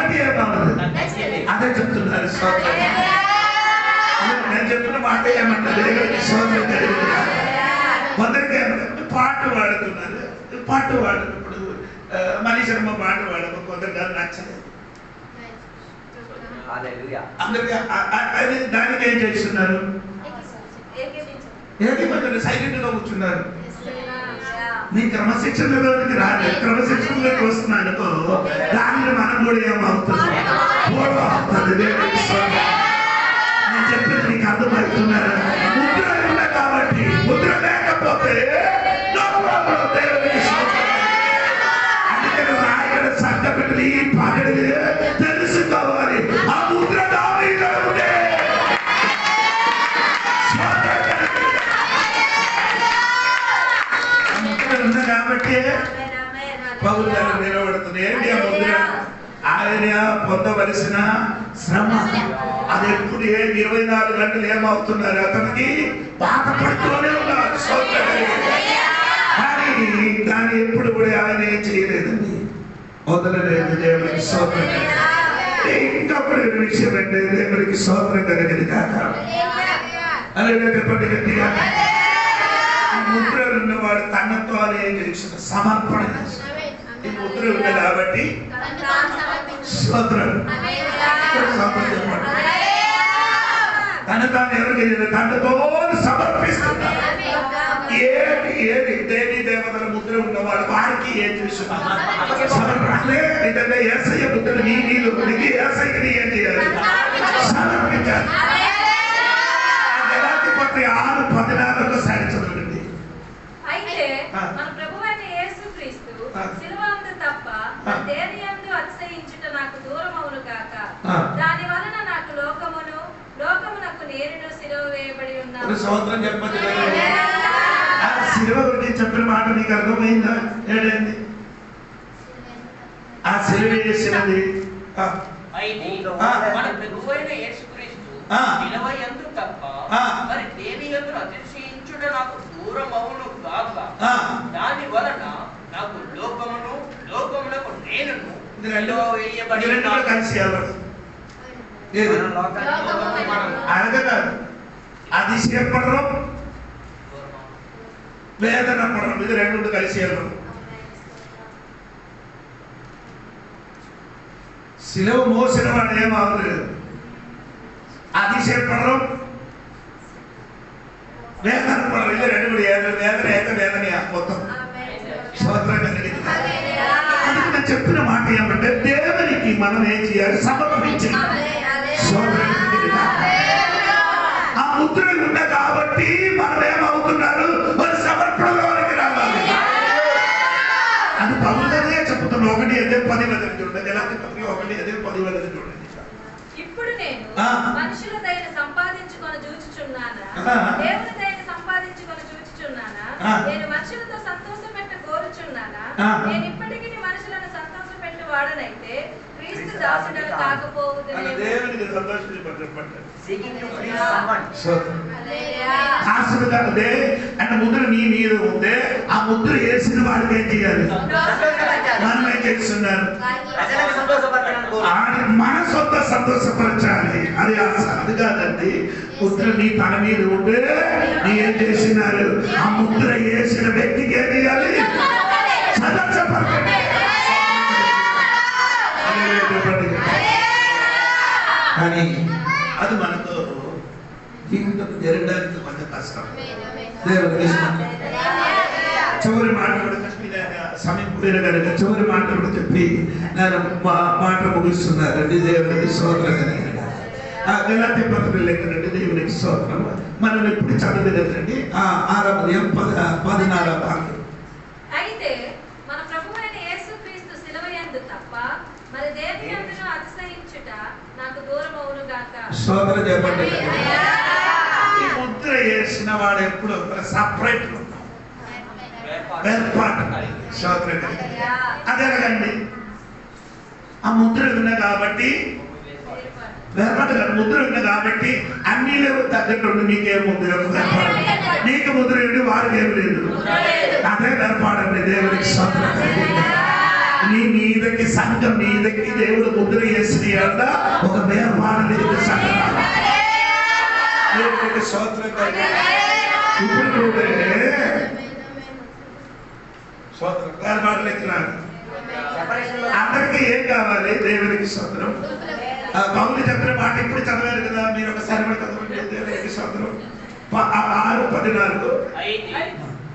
A: అదే చెప్తున్నారు స్తోత్రం. నేను చెప్పిన మాట ఏమంటే దేవుడికి స్తోత్రం కలిగింది. కొందరికి ఏమంటే పాట పాడుతున్నారు, పాట పాడినప్పుడు మనిషిమ్మ పాట పాడము కొందరికి అది నచ్చలేదు. అందరికి అది దానికి ఏం చేస్తున్నారు, ఏకీభవించారు, సైలెంట్ గా కూర్చున్నారు. నీ క్రమశిక్షణలోకి రాలేదు, క్రమశిక్షణలోకి వస్తున్నానుకో దానిలో మనం కూడా ఏమవుతుంది, నేను చెప్పేది నీకు అర్థమవుతున్నారు. ముద్ర ఉన్నాయి కాబట్టి, ముద్ర లేకపోతే అందుకని రాయగడ సంఘపెట్టి పగడి తెలుసుకోవాలి. ఆ ముద్ర దానిలో ఉండే ఉంది కాబట్టి పౌలు గారు నిలబడుతుంది. ఏంటి ఆ ముద్ర? ఆయన పొందవలసిన శ్రమ. అది ఎప్పుడు 24 గంటలు ఏమవుతున్నారు, అతనికి బాధపడుతూనే ఉన్నారు. కానీ దాన్ని ఎప్పుడు కూడా ఆయన ఏం చేయలేదండి, వదలలేదు. దేవుడికి స్తోత్రం. ఇంకొకటి విషయం అంటే దేవుడికి స్తోత్రం కలిగింది కాక అలాగే చెప్పండి గట్టిగా. ముద్ర ఉన్నవాడు తనతో ఏం చేసిన సమర్పణ చేస్తాడు. ఈ ముద్ర ఉంది కాబట్టి స్తోత్రం. తన తాను ఎవరికి తనతో సమర్పిస్తున్నారు. ఏది ఏది దేవి దేవతల ముద్ర ఉన్నవాడు వారికి ఏం చేస్తున్నారు, సమర్పణలే. నిజంగా యేసయ్య ముద్ర నీ నీళ్ళు ఉనికి యేసయ్యని ఏం చేయాలి, సమర్పించాలి. గలాతీ పత్రిక 6:14 సారి చదవండి.
D: అయితే మన ప్రభువైన యేసుక్రీస్తు సిలువందు తప్ప దేనియందు అతిశయించుట నాకు దూరమవును గాక. దాని వలన నాకు లోకమునకు నేరును సిలువ వేయబడి ఉన్నాను.
A: సంవత్సరం చెప్పండి. ఆ సిలువ గురించి చెప్పిన మాట నీకు అర్థమైందా? ఏడైంది ఆ సిలువ వేసినది.
C: అయితే మన ప్రభువైన యేసుక్రీస్తు సిలువయందు తప్ప మరి దేనియందు అతిశయించుట నాకు దూరమవును గాక. దాని వలన నాకు లోకమునకు నేనును సిలువ వేయబడి ఉన్నాను.
A: కలిసి అడగగారు అతిశయపడడం, వేదన పడడం, ఇది రెండు కలిసి వెళ్ళడం. సిలువ మోసిన వాడు ఏమవుతుంది, అతిశయపడడం, వేదన పడడం, ఇది రెండు వేదన మొత్తం స్తోత్రం కలిగింది. అందుకు నేను చెప్పిన మాట ఏమంటే దేవునికి మనం ఏం చేయాలి, సమర్పించి. ఆ ముద్రలు ఉన్నాయి కాబట్టి మనం ఏమవుతున్నారు, మరి సమర్పణలోనికి రావాలి. అది పౌరులనే చెప్తున్నా. 1:10 చూడండి. ఎలా 1:10 చూడండి.
D: ఇప్పుడు నేను మనుషుల దయన సంపాదించుకొని చూచుచున్నానా, దేవుని దయన సంపాదించుకొని చూచుచున్నానా, నేను మనుషులతో సంతోషపెట్ట కోరుచున్నానా, నేను ఇప్పటికీ మనుషులను సంతోషపెట్టు వాడనైతే క్రీస్తు దాసుడను కాకపోవుదునేమో.
A: దేవునికి సంతోషించబడ్డ అంటే ముద్ర నీ మీద ఉందే, ఆ ముద్ర వేసిన వాడికి ఏం చేయాలి, మనం ఏం చేస్తున్నారు, మన సొంత సంతోషపరచాలి. అది అది కాదండి. ముద్ర నీ తన మీద ఉంటే నీ ఏం చేసినారు, ఆ ముద్ర వేసిన వ్యక్తికి ఏం చేయాలి, సంతోషపరచాలి. కానీ అది మనతో జీవితం జరగడానికి కొంచెం కష్టం. దేవుడికి చివరి మాట కూడా చెప్పి సమయం పోయిన కనుక చివరి మాట కూడా చెప్పి నేను మాట ముగిస్తున్నారండి. దేవునికి స్తోత్రం కనుక ఆ గలాతీ పత్రిక లేకనండి. దేవునికి స్తోత్రం. మనం ఇప్పుడు చదివేదండి 6:14 వాక్యం.
D: అయితే మన ప్రభువైన యేసుక్రీస్తు సిలువయందు తప్ప మరి దేనియందును అతిశయించుట నాకు దూరమవును గాక.
A: స్తోత్రం చెప్పండి. ఈ ముద్ర వేసిన వాడు ఎప్పుడు సపరేట్ వేర్పాటు. స్తోత్రం. అదేనండి ఆ ముద్ర ఉన్న కాబట్టి వేర్పాటు కాదు, ముద్ర ఉంది కాబట్టి అన్ని లేవు దగ్గర నీకేముంది, నీకు ముద్ర ఏంటి, వారికి ఏమి లేదు. అదే వేర్పాడండి. దేవునికి స్తోత్రం. నీ మీదకి సంఘం మీదకి దేవుడు ముద్ర వేసిన అంట ఒక వేర్పాటు లేదు సంఘం. దేవుడికి స్తోత్రం కలుగును. ఇప్పుడు స్తోత్రం వేర్పాటు లెక్కరాదు. అందరికీ ఏం కావాలి? దేవుడికి స్తోత్రం. పౌలు చెప్పిన మాట ఇప్పుడు చదివారు కదా, మీరు ఒకసారి కూడా చదవండి. దేవుడికి స్తోత్రం. 6:14
C: అయితే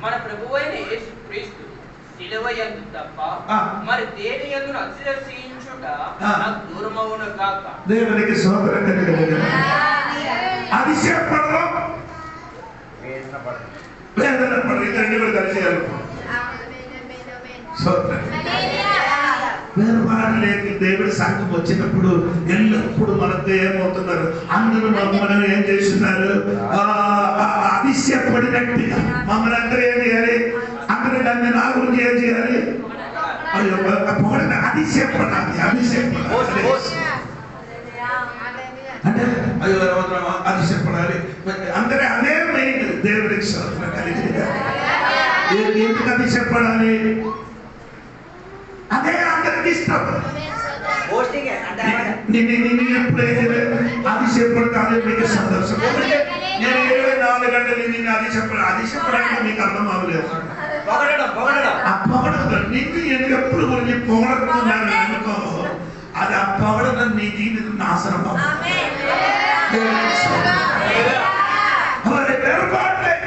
C: మన ప్రభువైన యేసుక్రీస్తు శిలువ యందు తప్ప మరి దేని యందు అతిశయించుట నాకు దూరమవును కాక.
A: దేవునికి స్తోత్రం కలుగును. అతిశయపడడం, వేదన పడడం, ఈ రెండు కూడా కలిసి వేరుపాటు లేక దేవుడి సంఘం వచ్చినప్పుడు ఎల్లప్పుడు మనతో ఏమవుతున్నారు? అందరూ మమ్మల్ని ఏం చేస్తున్నారు? అతిశయపడినట్టుగా మమ్మల్ని అందరూ ఏం చేయాలి? అందరూ నన్ను నా గురించి ఏం చేయాలి? అయ్యో అతిశయపడాలి. అంటే అయ్యో అతిశయపడాలి. అందరూ అదే మెయిన్. దేవుడికి స్తోత్రం కలిగి ఎందుకు అతిశయపడాలి? అదే అందరికి ఇష్టం. అతిశయపడతాను మీకు సంతోషం. నేను 24 గంటలు నిన్ను అతిశయపడానికి మీకు అర్థం అవ్వలేదు. పొగడదు నిన్ను ఎందుకు ఎప్పుడు గురించి పొగడుతున్నాను అనుకో, అది ఆ పొగడదు నీ జీవితం నాశనం అవుతుంది.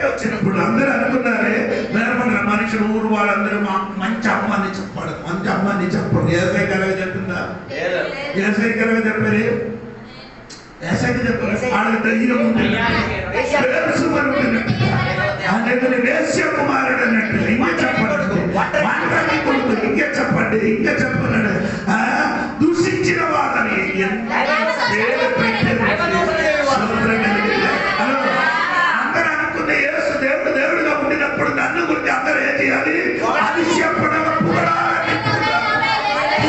A: వచ్చినప్పుడు అందరూ అనుకున్నారే వేరపడిన మనుషులు ఊరు వాళ్ళందరూ మంచి అమ్మాని చెప్పాడు, మంచి అమ్మాని చెప్పాడు. ఏసై కలగ చెప్పిందా? ఏసై కలగ చెప్పారు. ఏసైకి చెప్పారు. వాళ్ళకి ధైర్యం ఉంటుంది. వేశ్య కుమారుడు అన్నట్టు ఇంకా చెప్పండి, ఇంకా చెప్పండి, ఇంకా చెప్పన్నాడు. దూషించిన వాళ్ళని దేవుడిగా ఉండినప్పుడు నన్ను గురించి అందరూ ఏం చేయాలి?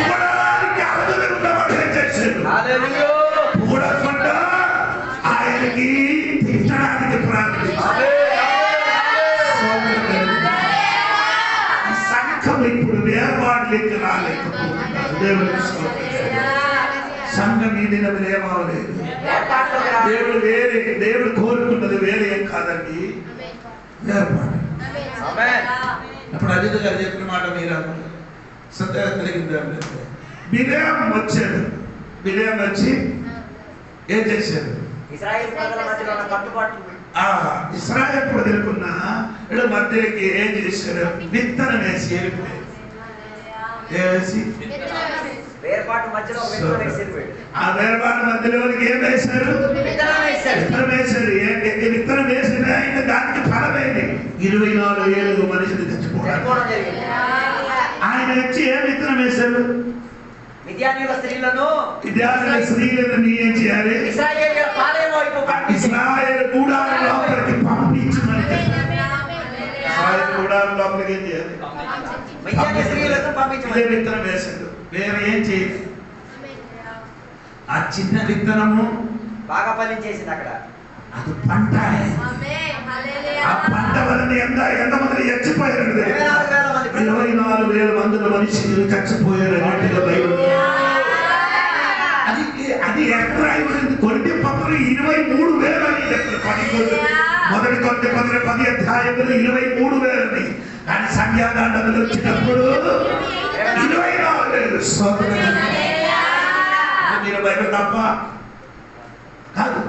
A: పుగడానికి అర్హత ఉన్నవాడు ఏం చేశాడు? పుగడకుండా ఆయనకి తిట్టడానికి ప్రారంభించారు. సంఘం ఇప్పుడు వేర్పాటు లెక్క రాలేకపోతున్నారు. దేవుడికి సంఘం ఈ దినం ఏమవలేదు. దేవుడు వేరే, దేవుడు కోరుకున్నది వేరే ఏం కాదండి, వేర్పాటు. అప్పుడు అజిత్ గారు చెప్పిన మాట మీరు సత్య కలిగింది. బిలేయం వచ్చాడు. బిలేయం వచ్చి ఏం చేశాడు? ఇస్రాయేల్ ప్రజలకున్న మధ్యకి ఏం చేశాడు? విత్తనం వేసి ఆ వేర్పాటు మధ్యలోనికి ఏం వేశారు? విత్తనం వేశారు. విత్తనం వేసిన ఆయన దానికి ఫలమైంది. 24,000 మనుషులు చచ్చిపోవడం. ఆయన వచ్చి ఏం విత్తనం వేశారు?
E: మిద్యానీయుల స్త్రీలను
A: ఏం చేయాలి? ఇశ్రాయేలు కూడారం లోపలికి పంపించమని చెప్పారు. ఇశ్రాయేలు కూడారం లోపలికి ఏం చేయాలి? విత్తనం వేశాడు. వేరే ఏం చేయదు. ఆ చిన్న విత్తనము
E: బాగా ఫలించేసింది. అక్కడ
A: అది పంట. ఆ పంట వలన ఎంతమంది చచ్చిపోయారు? 24,000 మంది మనుషులు చచ్చిపోయారు. అది ఎక్కడ కొద్ది పత్రం 23,000 అని చెప్పారు. మొదటి కొద్ది పత్రం 10 అధ్యాయములు 23,000 కానీ సంఖ్యాకాండములు వచ్చినప్పుడు 24,000. మీరు బైబిల్ తప్ప కాదు.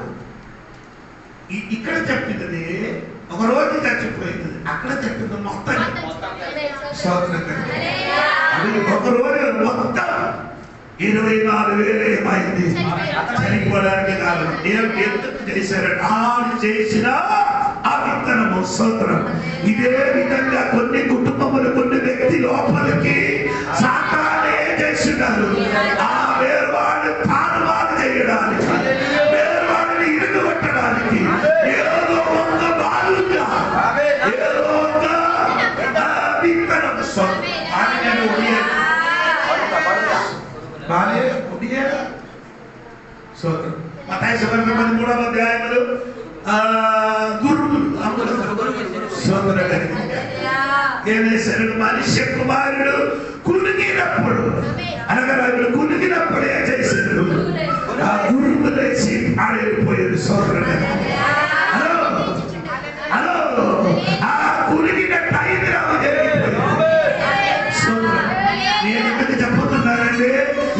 A: ఇక్కడ చెప్పింది ఒక రోజు చచ్చిపోయింది, అక్కడ చెప్పింది మొత్తం. అది ఒక రోజు మొత్తం 24,000 ఏమైంది? చనిపోవడానికి కారణం ఎందుకు చేశారంటే ఆడు చేసిన ఆ విత్తనము. స్తోత్రం. ఇదే విధంగా కొన్ని కుటుంబములు, కొన్ని వ్యక్తి లోపలికి సాతాను ఏం చేస్తున్నారు? ఆ వేరువాడు తారుమారు చేయడానికి, వేరువాడిని ఇరుగొట్టడానికి ఏదో ఒక బాలుగా, ఏదో ఒక విత్తనం. అని నేను మత్తయి సువార్త 13వ అధ్యాయములు గురువులు ఏం చేశారు? మనుష్య కుమారుడు కునిగినప్పుడు అనగా వీళ్ళు కునిగినప్పుడు ఏం చేశారు? ఆ గురువు లేచి ఆడైపోయారు. సోదరుడు హలో హలో ఆ కునిగిన టైం సోదరుడు నేను ఎందుకు చెప్పుతున్నానంటే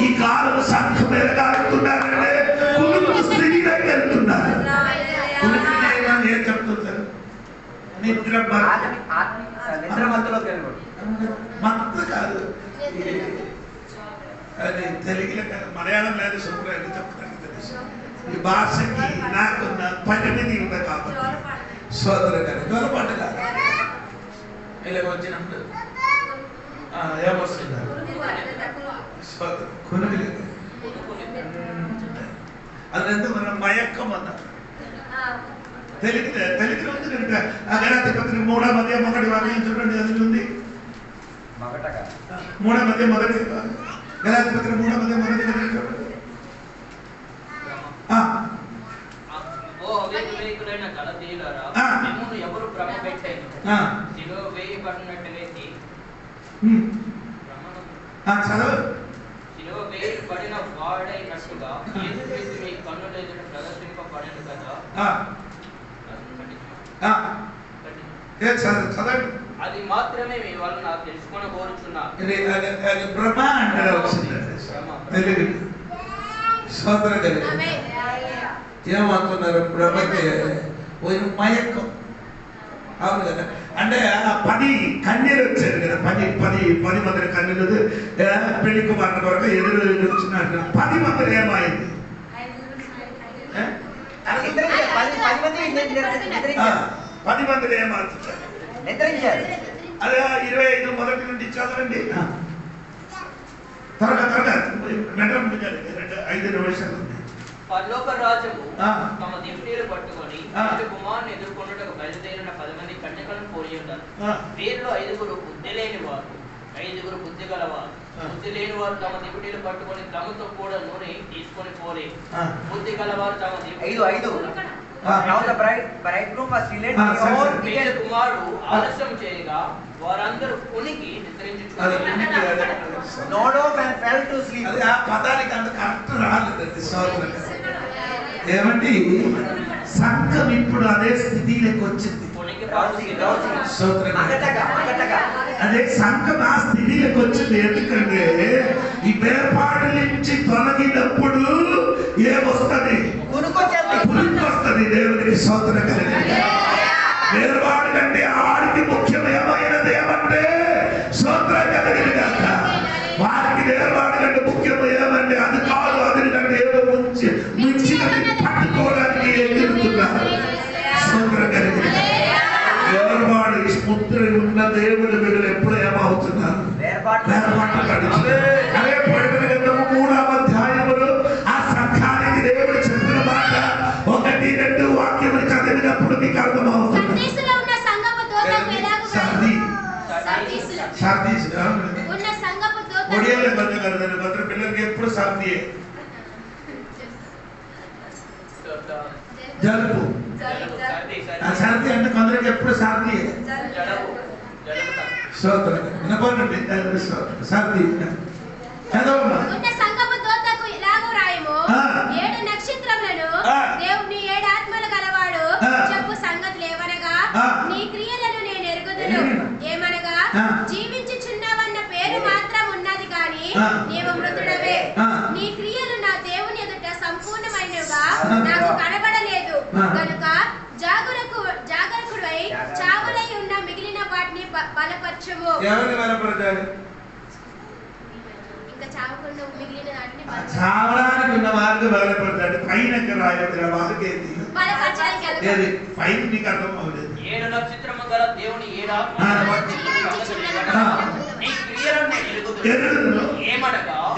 A: ఈ కాలం సంఘం ఎరగాడుతున్నారంటే కునుకు స్థితిలోకి వెళ్తున్నారు. కునికిన ఏం చెప్తున్నారు? మత్తు కాదు అది తెలుగులో కాదు, మలయాళం లేదు. శుభ్రంగా చెప్తాను తెలుసు. ఈ భాషకి నాకున్న పరిమితి ఉంది కాబట్టి సోదరు గారు జ్వరపాటు కాదు. ఇలాగ వచ్చినప్పుడు ఏమొస్తున్నారు? కొనుగలేదు అదంతా మనం మయక్కం అన్నారు. తెలుగులో ఉంది కనుక ఆ గణాతి పత్రిక 3వ అధ్యాయం 1వ వాక్యం చూడండి. అందులో ఉంది 3వ అధ్యాయం 1వ గణాతి పత్రిక 3వ అధ్యాయం 1వ వాక్యం చూడండి.
C: అవివేకులైన గలతీయులారా, మిమ్మును ఎవరు భ్రమ పెట్టేను? సిలువ వేయబడినట్టు వ్యక్తి సిలువ వేయబడిన వాడైనట్టుగా యేసుక్రీస్తు మీ కన్నుల ఎదుట ప్రదర్శింపబడెను కదా. అది మాత్రమే మీ వలన తెలుసుకొని కోరుచున్నారు.
A: భ్రమ అంటారు సోదర ఏమవుతున్నారు? భ్రమకి మయక్కం. అవును కదా. అంటే 10 కన్యలు వచ్చారు కదా. 10 మంది కన్యలు పెళ్లి కుమార్తె కొరకు ఎదురు వచ్చినట్టు 10 మంది ఏమైంది? 10 మంది ఏమవుతారు? అదే 25 మొదటి నుండి చదవండి. త్వరగా మెంటల్ 5 నిమిషాలు ఉంది.
C: పరలోక రాజ్యము తమ దివిటీలు పట్టుకొని కుమారుని ఎదుర్కొన్నట్టుగా బయలుదేరిన 10 మంది కన్యకలను పోలి ఉన్నారు. వీరిలో 5 బుద్ధి లేని వారు, 5 బుద్ధి గలవారు. బుద్ధి లేని వారు తమ దివిటీలు పట్టుకొని తమతో కూడా నూనె తీసుకొని పోలే. బుద్ధి గలవారు తమ కుమారుడు ఆలస్యం చేయగా వారందరూ కునికి నిద్రించుచున్నారు.
A: పదానికి అంత కరెక్ట్ రాలేదు. ఏమండి సంఘం ఇప్పుడు అదే స్థితిలోకి వచ్చింది. అదే సంఘం ఆ స్థితిలోకి వచ్చింది. ఎందుకంటే ఈ వేర్పాటు నుంచి తొలగినప్పుడు ఏమొస్తుంది? వస్తుంది. దేవునికి స్తోత్రం కలిగింది. వేర్పాటు కంటే ఆడికి ముఖ్యమైనది ఏమంటే స్తోత్రం కలిగింది కనుక వారికి వేర్పాటు కంటే ముఖ్యం ఏమంటే అది కాదు. అది కంటే ఏదో మించినది పట్టుకోవడానికి ఎదుగుతున్నారు. స్తోత్రం కలిగింది. వేర్పాటు ముద్ర ఉన్న దేవుని బిడ్డలు ఎప్పుడు ఏమవుతున్నారు? అదే ప్రకటన గ్రంథము 3వ అధ్యాయములో ఆ సంఘానికి దేవుడు చెప్పిన మాట 1-2 వాక్యములు చదివినప్పుడు మీకు అర్థమవుతుంది. భద్ర పిల్లలకి ఎప్పుడు సర్దియే జలుబు. సర్ది అంటే కొందరికి ఎప్పుడు సర్దియే. స్తోత్రం వినపడండి. సర్ది
B: దేవుని 7 ఆత్మలు గలవాడు చెప్పు సంగతులు ఏమనగా, నీ క్రియలను నేను ఎరుగుదును. ఏమనగా జీవించుచున్నావన్న పేరు మాత్రం ఉన్నది కానీ నీవు మృతుడవే. నీ క్రియలు నా దేవుని ఎదుట సంపూర్ణమైనవిగా నాకు కనబడలేదు కనుక జాగరకుడై చావులై ఉన్న మిగిలిన వాటిని బలపరచుము.
A: చావడానికి ఉన్న వారికి బలపడతాడు. పైన వాళ్ళకి పైన నీకు అర్థం అవ్వలేదు.
C: 7 నక్షత్రము గల దేవుని 7 ఆత్మలు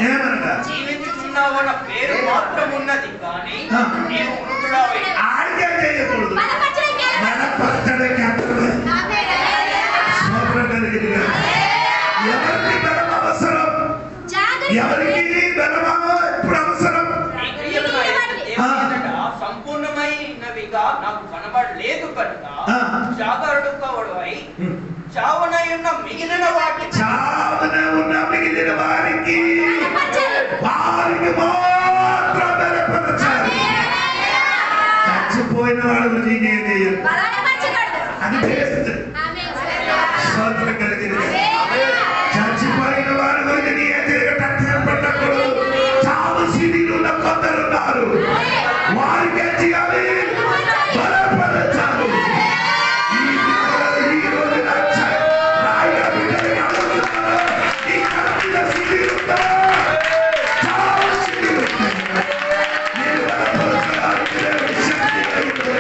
C: ఏమనగా జీవించుచున్నావన్న పేరు మాత్రం ఉన్నది కానీ నీవు మృతుడవే.
A: ఆడికే చేయకూడదు. ఎవరికి బలం అవసరం? ఎవరికి బలం ఎప్పుడు అవసరం?
C: సంపూర్ణమైనవిగా నాకు కనబడలేదు కనుక జాగరుడు కవడవై చావనై ఉన్న మిగిలిన వాటిని
A: వారికి మాత్రం బలపరచాలి. చచ్చిపోయిన వాడు గురించి ఏం చేయదు, అది వేస్ట్. స్తోత్రం కలిగింది. చచ్చిపోయిన వారి గురించి నీ పడ్డప్పుడు చావు సిటీలు ఉన్న కొందరు ఉన్నారు, వారికి ఏం చేయాలి? బలపరచాలి. ఈ రోజు రాయిగా బిడ్డలకి అడుగుతున్నాను, ఈ కడుపుల సిటీలు ఉందా? చావు సిటీలు నేను బలపరచాలి. శక్తి కలిగింది.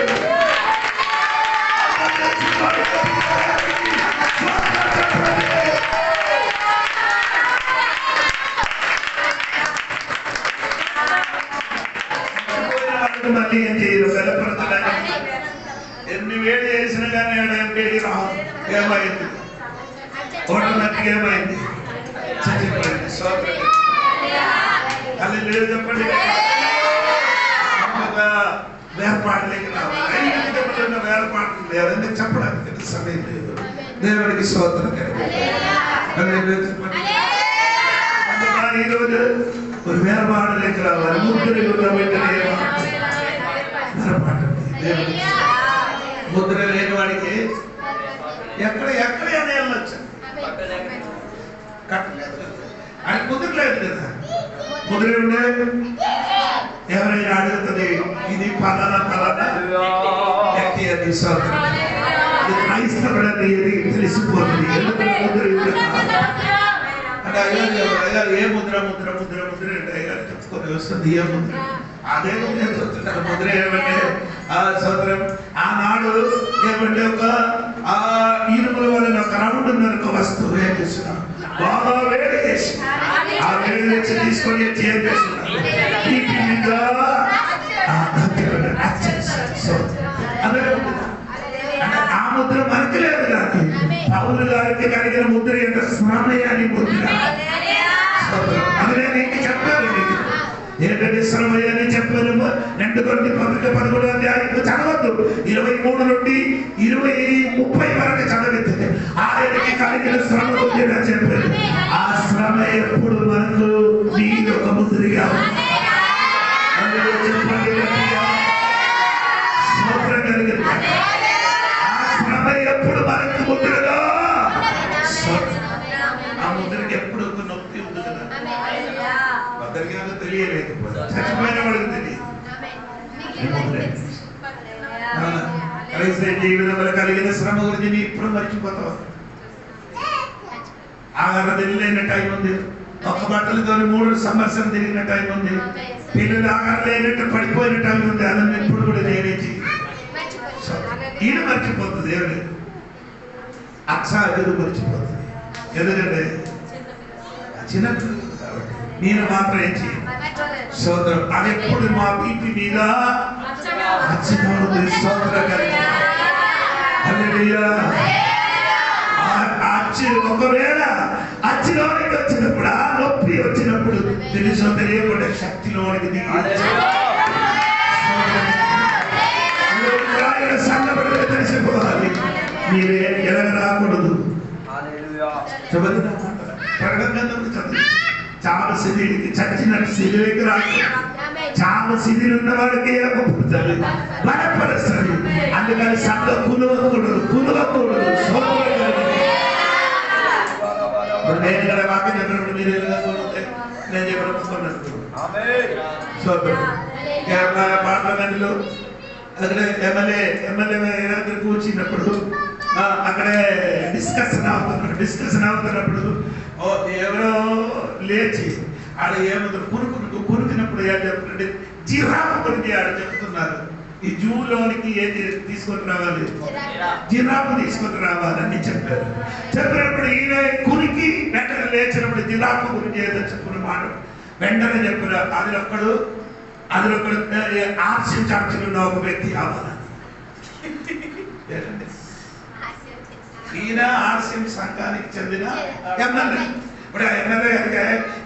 A: మళ్ళీ ఏం చేయరు, బలపరచడానికి ఎన్ని వేడి చేసినా కానీ వేడి రావు. ఏమైంది? ఆటోమేటిక్ ఏమైంది? చచ్చిపోయింది. అది లేదు చెప్పండి. వేర్పాట్లేకి రావాలి. వేర్పాటు లేదని చెప్పడానికి సమయం లేదు. దేవుడికి స్తోత్రం కలిగింది. ఈరోజు ఒక వేరపాటలేకి రావాలి. ముద్దులు ముద్ర లేని వాడికి ఎక్కడ ఎక్కడైనా వెళ్ళొచ్చు. కట్టలేదు అని ముద్ర లేదు కదా. ముద్ర ఉండే ఎవరైనా అడుగుతుంది, ఇది పలానా వ్యక్తి అని క్రైస్తవుడని తెలిసిపోతుంది. ఎందుకంటే ముద్ర అంటే అయ్యారు ఏ ముద్ర ముద్ర ముద్ర ముద్ర అంటే అయ్యారు చెప్పుకొని వస్తుంది. ఏ ముద్ర? అదే చెప్తున్నారు. ముద్ర ఏమంటే సోదరం ఆనాడు ఏమంటే ఒక ఇనుముల వలన ఒక రౌండ్ ఉన్న ఒక వస్తువు ఏం చేస్తున్నాం, బాగా వేడి చేసి ఆ వేడి చేసి తీసుకొని ఏం చేస్తున్నాం, ఆ ముద్ర మనకి లేదు. కానీ పౌలు గారికి కలిగిన ముద్ర యొక్క శ్రమయాని ముద్ర. అదే నీకు చెప్పాను, నీకు ఏంటంటే శ్రమయాని చెప్పాను. 2 కొరింథీ 11 అధ్యాయం చదవద్దు. 23 నుండి 30 వరకు చదివితే ఆయనకి కలిగిన శ్రమ గురించి చెప్పారు. ఆ శ్రమ ఎప్పుడు మనకు నీకు ఒక ముద్రగా చెప్పండి. స్తోత్రం కలిగింది. ఆ శ్రమ ఎప్పుడు మనకు ముద్రగా, ఆ ముద్రకి ఎప్పుడు ఒక నొప్పి ఉంది కదా. అందరికీ తెలియలేదు, చచ్చిపోయిన వాడికి తెలియదు. జీవితంలో కలిగిన శ్రమ గురించి నీ ఇప్పుడు మర్చిపోతావు. ఆహారం తెలియలేని టైం ఉంది, ఒక్క బట్టలతో 3 సంవత్సరం తిరిగిన టైం ఉంది, పిల్లలు ఆహారం లేనట్టు పడిపోయిన టైం ఉంది. అలా ఇప్పుడు కూడా నేనేసి ఈయన మర్చిపోతుంది. దేవుడు అక్షాదుడు మర్చిపోతుంది. ఎందుకంటే చిన్నపిల్లలు కాబట్టి నేను మాత్రం ఏం చేయను. సోదరం అది ఎప్పుడు మా బీపీ మీద ఒకవేళ అచ్చిలోనికి వచ్చినప్పుడు, ఆ నొప్పి వచ్చినప్పుడు తెలుసో తెలియకుండా శక్తిలోనికి సంగపడి తెలిసిపోవాలి. మీరే ఎలాగ రాకూడదు. ప్రకటన చదువు. చాలా శరీరికి చచ్చినట్టు శరీరకి రాకూడదు. చాలా శిథిలు ఉన్న వాడికి పుడతారు, బలపరుస్తారు. అందుకని సంఘ కులవకూడదు. నేను ఇక్కడ వాక్యం చెప్పినప్పుడు మీరు ఎలాగోతే నేను చెప్పినప్పుడు కేరళ పార్లమెంట్లో అక్కడ ఎమ్మెల్యే కూర్చున్నప్పుడు అక్కడే డిస్కషన్ అవుతున్నప్పుడు ఎవరో లేచి ఆడ ఏమంటారు కురుకున్నప్పుడు ఏం చెప్తుంటే జిరాఫ్ గురించి ఆడ చెప్తున్నారు. ఈ జూలోనికి ఏది తీసుకొని రావాలి, జిరాఫ్ తీసుకొని రావాలని చెప్పారు. చెప్పినప్పుడు ఈయన కురికి వెంటనే లేచినప్పుడు జిరాఫ్ గురించి ఏదో చెప్పుకున్న మాట వెంటనే చెప్పారు. అదిలొక్కడు ఆర్సీ చర్చిలో ఉన్న ఒక వ్యక్తి కావాలని. ఈయన ఆర్సీఎం సంఘానికి చెందిన ఎమ్మెల్యే. ఇప్పుడు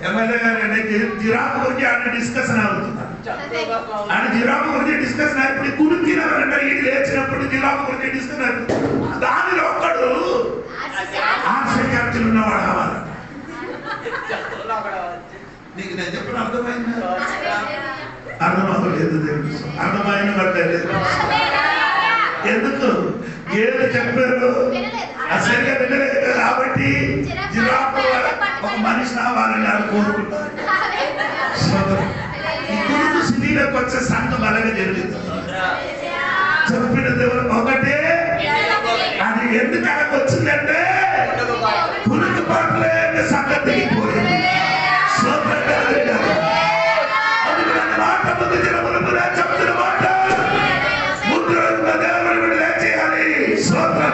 A: ఎమ్మెల్యే గారు జిరాఫ్ గురించి ఆయన డిస్కషన్ అవుతున్నారు. ఆయన జిరాఫ్ గురించి డిస్కషన్ అయినప్పుడు కుడికిన ఈయన లేచినప్పుడు జిరాఫ్ గురించి డిస్కషన్ అవుతుంది. దానిలో ఒక్కడు ఆర్సీ చర్చిలో ఉన్నవాడు కావాలంట. నీకు నేను చెప్పిన అర్థమైందా? అర్థమవ్వలేదు. దేవుడు అర్థమైన పడలేదు. ఎందుకు? ఏది చెప్పారు సరిగా వినలేదు కాబట్టి ఒక మనిషి రావాలని కోరుకుంటారు. సిటీలోకి వచ్చే సంఘం అలాగే జరుగుతుంది. చెప్పిన దేవుడు ఒకటే. అది ఎందుకు అక్కడికి వచ్చిందంటే పురుగు పట్లే సంగతికి పోయింది. మాట ముందు జనములు చెప్తున్న మాట ముందు దేవుడు విడుదల చేయాలి. స్తోత్రం.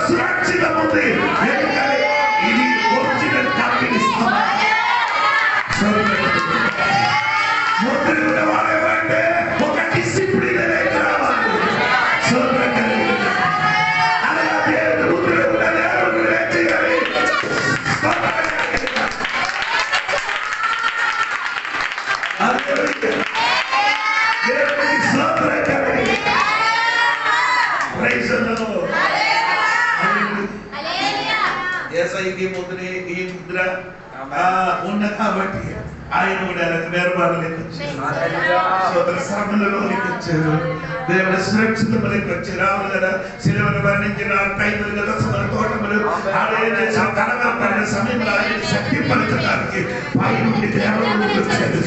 A: సురక్షితం ఉంది. ఇది ఒరిజినల్ కంపెనీ. ముద్ర వాడేవాడే ఒక డిసిప్లిన్ అనేది రావాలి. అలా దేవుడు ముద్ర దేవుడు చేయాలి. ఈ ముద్ర ఉన్న కాబట్టి ఆయన కూడా వేరుబాటులోకి వచ్చారు. శ్రమలలోకి వచ్చారు. దేవుడు సురక్షితములకు వచ్చి రాములు కదా శిలువను వర్ణించిన టైములు కదా తోటములు కలవరపడిన సమయంలో ఆయన శక్తిపరచడానికి పై నుండి దేవుడు వచ్చారు.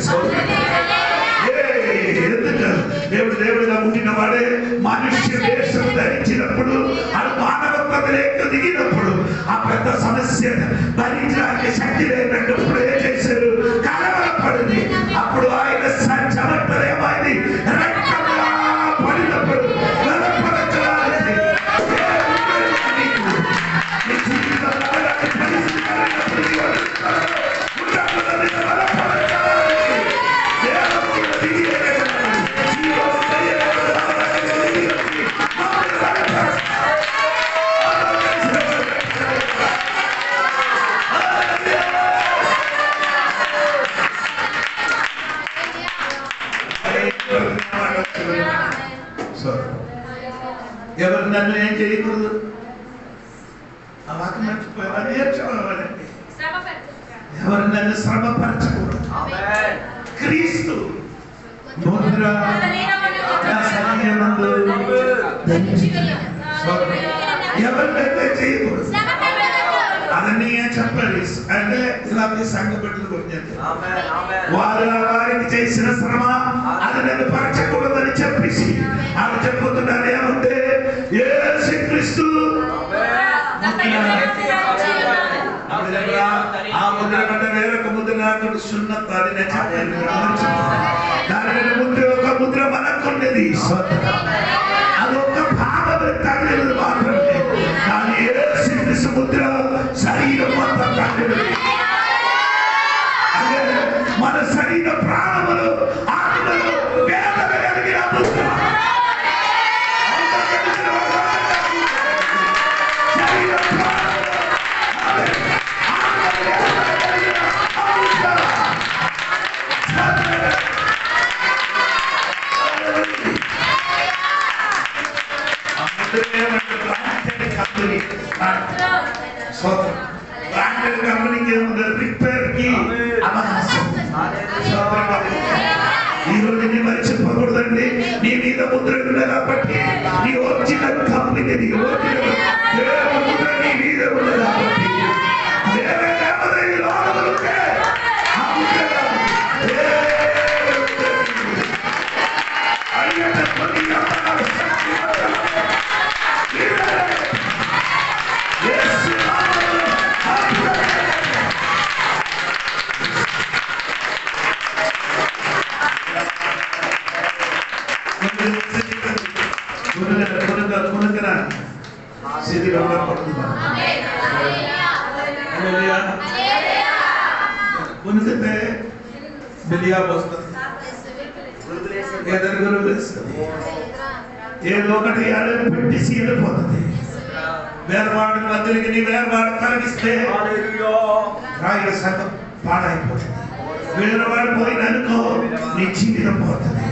A: దేవుడు దేవుడిగా ఉండిన వాడే మనుష్య వేషం ధరించినప్పుడు అది మానవత్వలేక దిగినప్పుడు ఆ పెద్ద సమస్య భరించడానికి శక్తి లేనప్పుడు ఏం చేశారు? కలవరపడింది. అప్పుడు ఆయన చెమటలు ఏమైంది? రక్తంగా పడినప్పుడు బలపరచడానికి ఎవరు నన్ను ఏం చేయకూడదు? ఆ వాక్యం మర్చిపోయావా? నేర్చుకోవాలండి. ఎవరు నన్ను శ్రమపరచకూడదు. క్రీస్తు ముద్ర ఎవరినైతే చేయకూడదు. అదన్నీ చెప్పాలి. అంటే ఇలా సంఘ బిడ్డలు గురించి వారికి చేసిన శ్రమ అది నన్ను పరచకూడదని చెప్పేసి వాళ్ళు చెప్పుతున్నారు. ఏమంటే యేసుక్రీస్తు ఆ ముద్ర కంటే వేరొక ముద్ర నాకు సున్నత అది నేను చెప్పాను. దాని ముద్ర ఒక ముద్ర మనకుండేది. అది ఒక భాగం తగిలినది మాత్రమే. కానీ యేసుక్రీస్తు ముద్ర శరీరం మొత్తం తగిలినది. అదే మన శరీర ప్రాణములు ఆత్మలు వేదన కలిగిన ముద్ర. శరీర కంపెనీకి రిపేర్ కి అవకాశం. ఈ రోజు నీ మర్చిపోకూడదండి. నీ మీద ముద్ర ఉంది కాబట్టి నీ ఒరిజినల్ కంపెనీ నీ ఒరిజినల్ ముద్ర నీ మీద ఉంది కాబట్టి వేరే లోనములుంటే ఆ ముద్ర ఉనికితే బిలియా వస్తుంది. ఏదో ఒకటి పెట్టేసి వెళ్ళిపోతుంది. వేరవాడు మధ్యకి నీ వేరవాడు కలిగిస్తే రాయిల సంఘం పాడైపోతుంది. వేరవాడు పోయిననుకో నీ జీవితం పోతుంది.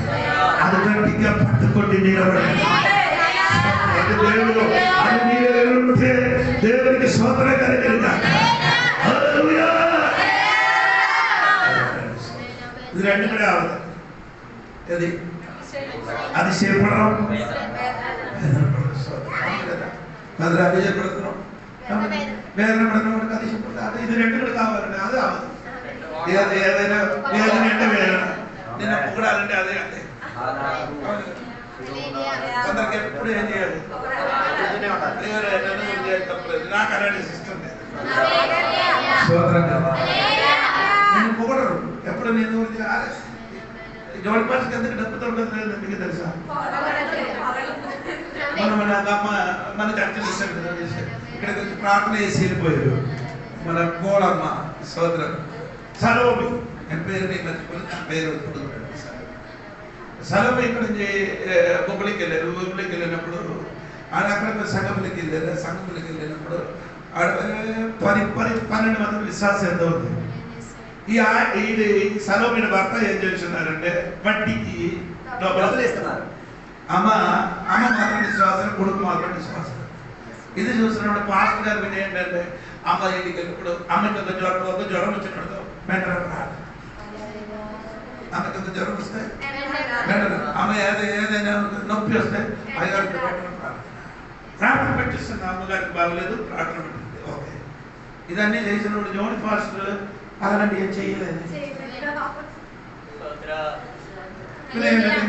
A: అది గట్టిగా పట్టుకోండి నిలబడి. దేవుడు అది మీరు దేవునికి స్తోత్రం కలుగునుగాక. హల్లెలూయా. ఇది రెండు కూడా అవదు. అది చేపడడం కదరా అభిజయపడుతున్నాం వేదన పడుతున్నాం అది చెప్పడం ఇది రెండు కూడా కావాలండి. అది అవదు. ఏదైనా వేదన అంటే వేదన, నేను పొగడాలంటే అదే అదే. కొందరికి ఎప్పుడు ఏం చేయాలి, నాకు అలాంటి సిస్టమ్ లేదు. నేను పొగడరు ఎప్పుడు. నేను జోడి పాస్కి ఎందుకు డబ్బు దొరకలేదు మీకు తెలుసా? మన చర్చలు ఇక్కడికి వచ్చి ప్రార్థన చేసి వెళ్ళిపోయారు. మన గోళమ్మ సోదరు సలోమి అని పేరు నేను మర్చిపోయి నా పేరు సలోమి ఇక్కడ నుంచి బొబ్బలికి వెళ్ళారు. బొబ్బలికి వెళ్ళినప్పుడు ఆడ అక్కడ సంఘంలోకి వెళ్ళారు. సంఘంలోకి వెళ్ళినప్పుడు ఆడ 12 మంది విశ్వాసం ఎంత ఉంది. ఇది సలోమిన భర్త ఏం చేస్తున్నారంటే వడ్డీకి డబ్బులు ఇస్తున్నారు. అమ్మ మాత్రం విశ్వాసం, కొడుకు మాత్రం విశ్వాసం. ఇది చూసినప్పుడు పాస్టర్ గారు విని ఏంటంటే అమ్మ ఇంటికి వెళ్ళినప్పుడు అమ్మకి జ్వరం వచ్చినప్పుడు వెంటనే ప్రార్థన. అమ్మకి జ్వరం వస్తే అమ్మ ఏదైనా నొప్పి వస్తే అయ్యగారికి ప్రార్థన పెట్టిస్తుంది. అమ్మగారికి బాగలేదు, ప్రార్థన పెట్టింది. ఓకే, ఇదన్నీ చేసినప్పుడు జోని పాస్టర్ అలాంటి ఏం చేయలేదు.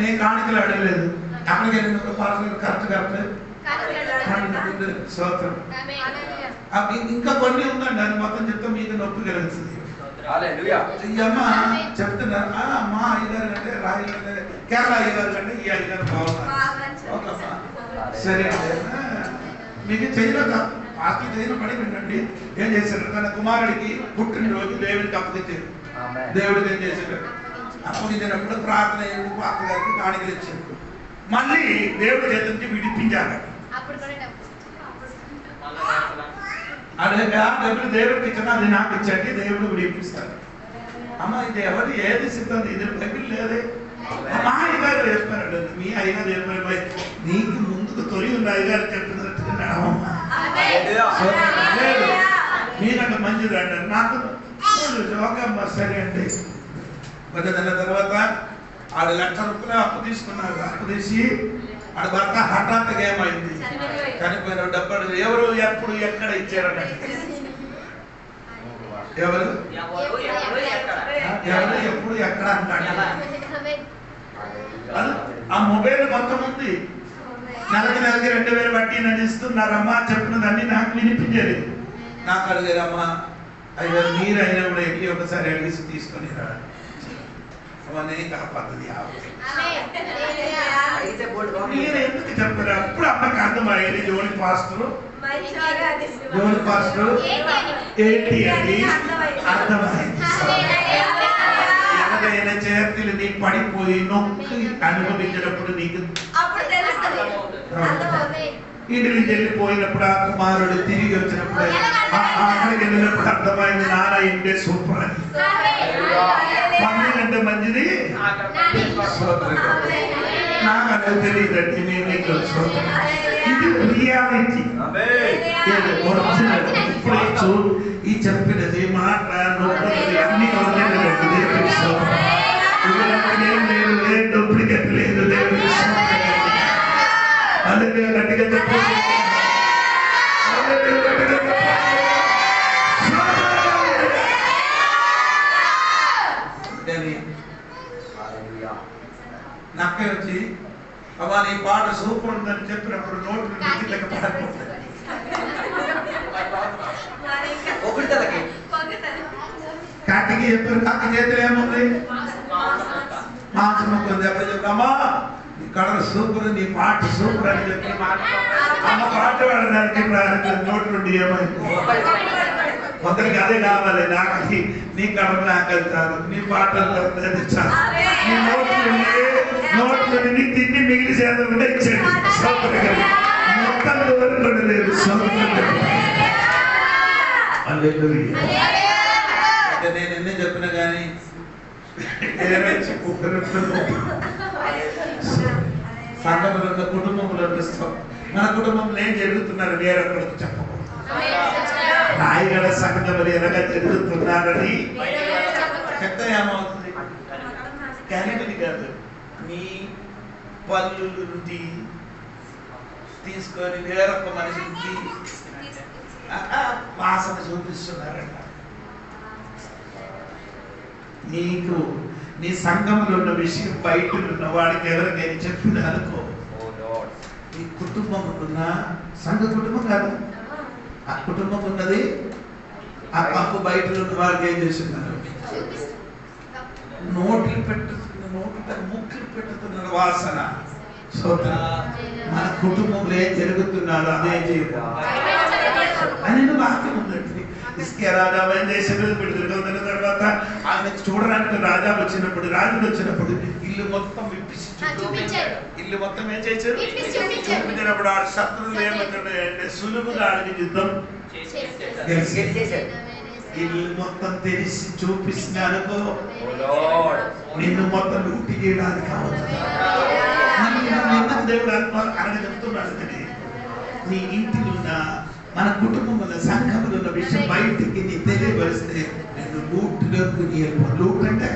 A: నేను కాணிకలు అడగలేదు. అక్కడికి వెళ్ళినప్పుడు పాస్టర్ కరెక్ట్ స్తోత్రం. ఇంకా కొన్ని ఉందండి, అది మొత్తం చెప్తే మీకు నొప్పి కలుగుతుంది. ఈ అమ్మ చెప్తున్నారు మా అయ్యగారు అంటే రాయి కేరళ అయ్యగారు అంటే ఈ అయ్యగారు బాగున్నారు. సరే మీకు చేయలేదు, పాస్టర్ చేయడం పడి వినండి. ఏం చేశారు, తన కుమారుడికి పుట్టినరోజు దేవుడికి అప్పగించారు. దేవుడికి ఏం చేశారు, అప్పగించినప్పుడు ప్రార్థన పాస్టర్ గారికి కాணிకలు ఇచ్చారు. మళ్ళీ దేవుడి చేతి నుంచి విడిపించాలి. అదే డబ్బులు దేవుడికి ఇచ్చినా అది నాకు ఇచ్చండి, దేవుడు విడిపిస్తాడు. అమ్మ ఇది ఎవరు ఏది సిద్ధం, ఇది బైబిల్ లేదే. మా అయ్యగారు చెప్పారండి, మీ అయ్యగారు చెప్పారు, నీకు ముందుకు తొలి ఉన్న అయ్యగారు చెప్పినట్టుగా నడవమ్మా లేదు, మీకంటే మంచిది అంటారు. నాకు ఓకేమ్మా సరే అండి. కొంచెం తర్వాత 6 లక్షల రూపాయలు అప్పు తీసుకున్నారు. అప్పు తీసి ఆడ భర్త హఠాత్తుగా ఏమైంది, చనిపోయిన డబ్బులు ఎవరు ఎప్పుడు ఎక్కడ ఇచ్చారని. ఎవరు ఎప్పుడు ఎక్కడ అంటాడు. ఆ మొబైల్ మొత్తం ఉంది. నెలకి 2000 బట్టి నన్ను ఇస్తున్నారమ్మా చెప్పినదన్నీ నాకు వినిపించేది. నాకు అడిగారమ్మా అయ్యో మీరైనా కూడా వెళ్ళి ఒకసారి అడిగి తీసుకొని రా పద్ధతి. మీరు ఎందుకు చెప్పారు? అప్పుడు అమ్మకి అర్థమయ్యేది జోని పాస్టర్ ఏంటి అని అర్థమైంది. ఎవరైనా చేతులు నీ పడిపోయి నొక్కి అనుభవించినప్పుడు నీకు ఇంటి నుంచి వెళ్ళిపోయినప్పుడు ఆ కుమారుడు తిరిగి వచ్చినప్పుడు అక్కడికి వెళ్ళినప్పుడు అర్థమైంది నాన్న ఇంటే సూపర్ అని. అంటే మంచిది నాకు అది తెలియదండి. మేము ఇది రియాలిటీ. ఇప్పుడు ఈ చెప్పినది మాట అన్ని లేదు, డూప్లికేట్ లేదు. అందుకే గట్టిగా చెప్పండి. నక్క వచ్చి అబ్బా నీ పాట సూపర్ ఉందని చెప్పినప్పుడు నోట్లు లెక్క పడకపోతుంది. కాకికి చెప్పారు, కాకి చేతులు ఏముంది, మాంసం ఉంది. అప్పుడు చెప్పమ్మా నీ కళ సూపర్, నీ పాట సూపర్ అని చెప్పి అమ్మ పాట పాడడానికి నోట్లుండి ఏమైంది. కొందరికి అదే కావాలి, నాకు నీ కళ నాకు అది చాలు, నీ పాటలు చాలు, నీ నోట్లు నీ తిండి మిగిలి చేతులు ఇచ్చాడు. సౌకర్యం మొత్తం దూరం లేదు. నేను ఎన్ని చెప్పినా కానీ సంఘములో కుటుంబంలో మన కుటుంబంలో ఏం జరుగుతున్నారు వేరొకరికి చెప్పకూడదు. రాయగడ సంఘములు ఎలాగ జరుగుతున్నారని చెప్తే ఏమవుతుంది? క్యారెక్టర్ కాదు, మీ పళ్ళు నుండి తీసుకొని వేరొక మనిషికి వాసన చూపిస్తున్నారంట. నీకు నీ సంఘంలో ఉన్న విషయం బయట ఉన్న వాడికి ఎవరికైనా చెప్పినా అనుకో, నీ కుటుంబం ఉన్న సంఘ కుటుంబం కాదు, ఆ కుటుంబం ఉన్నది ఆ పంపు బయట ఉన్న వాడికి ఏం చేస్తున్నారు? నోట్లు ముక్కులు పెట్టుతున్న వాసన. మన కుటుంబంలో ఏం జరుగుతున్నారో అదే చేయదు అని వాక్యం ఉందండి. ఇసుకే రాజా ఏం చేశారు? విడుదల తర్వాత ఆయన చూడడానికి రాజు వచ్చినప్పుడు ఇల్లు మొత్తం విప్పిసి ఇల్లు మొత్తం ఏం చేశారు? చూపించినప్పుడు ఆడ శత్రువులు ఏమంటాడు? సులువుగా ఆడికి యుద్ధం ఇల్లు మొత్తం తెలిసి చూపిస్తున్నానుకో, నిన్ను మొత్తం లూటి చేయడానికి కావచ్చు. దేవుడు ఆయన చెప్తున్నాడు కానీ నీ ఇంటిలో ఉన్న మన కుటుంబంలో సంఘంలో ఉన్న విషయం బయటికి నీ తెలియవరిస్తే నేను లూటులోకి వెళ్ళిపోను. లూట్ అంటే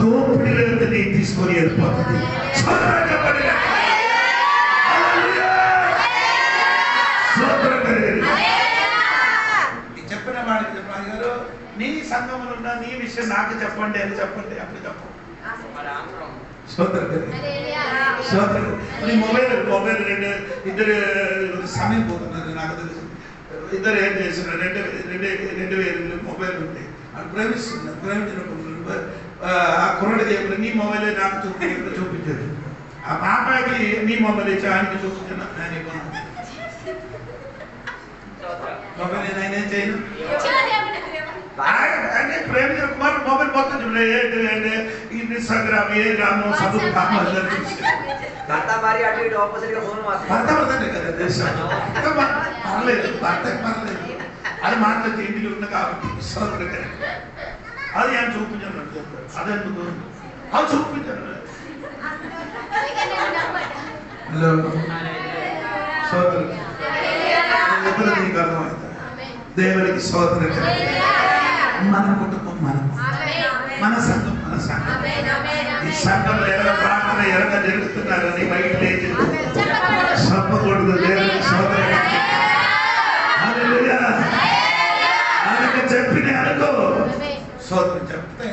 A: దోపిడిలోకి నీ తీసుకొని వెళ్ళిపోతుంది. చెప్పిన వాడికి చెప్పాలి గారు, నీ సంఘంలో ఉన్న నీ విషయం నాకు చెప్పండి అని చెప్పండి, అప్పుడు చెప్పు. మొబైల్ ఇద్దరు సమయం పోతున్నారు. నాకు తెలుసు ఇద్దరు ఏం చేస్తున్నారు, 2000 మొబైల్ ఉంది అని ప్రేమిస్తున్నారు. ప్రేమించినప్పుడు ఆ కుర్రడికి నీ మొబైల్ నాకు చూపించారు, ఆ పాపకి నీ మొబైల్ ఇచ్చి ఆయనకి చూపించాను. మొబైల్ నేనేం చేయను, ప్రేమించిన కుమార్ మొబైల్ మొత్తం ఇన్స్టాగ్రామ్ ఏ గ్రామం చదువు
E: భర్త భార్య అటు ఇటు ఆపోజిట్ గా ఫోన్
A: కదా దేశం పర్లేదు, భర్తకి పర్లేదు, అది మాట్లాడితే ఇంటిలో ఉంది కాబట్టి అది ఆయన చూపించాను అని చెప్పారు. అదెందుకు అది చూపించాను. హలో సోదరు, ఎప్పుడు నీకు అర్థమవుతుంది? దేవునికి సోదరు. మన కుటుంబం మన సంఘం ఈ సంఘంలో ఎవరైనా ప్రార్థన ఎవరైనా జరుగుతున్నారని బయట లేదు చెప్పకూడదు. దేవునికి సోదరు ఆయనకు చెప్పిన అనుకో సోదరు చెప్తే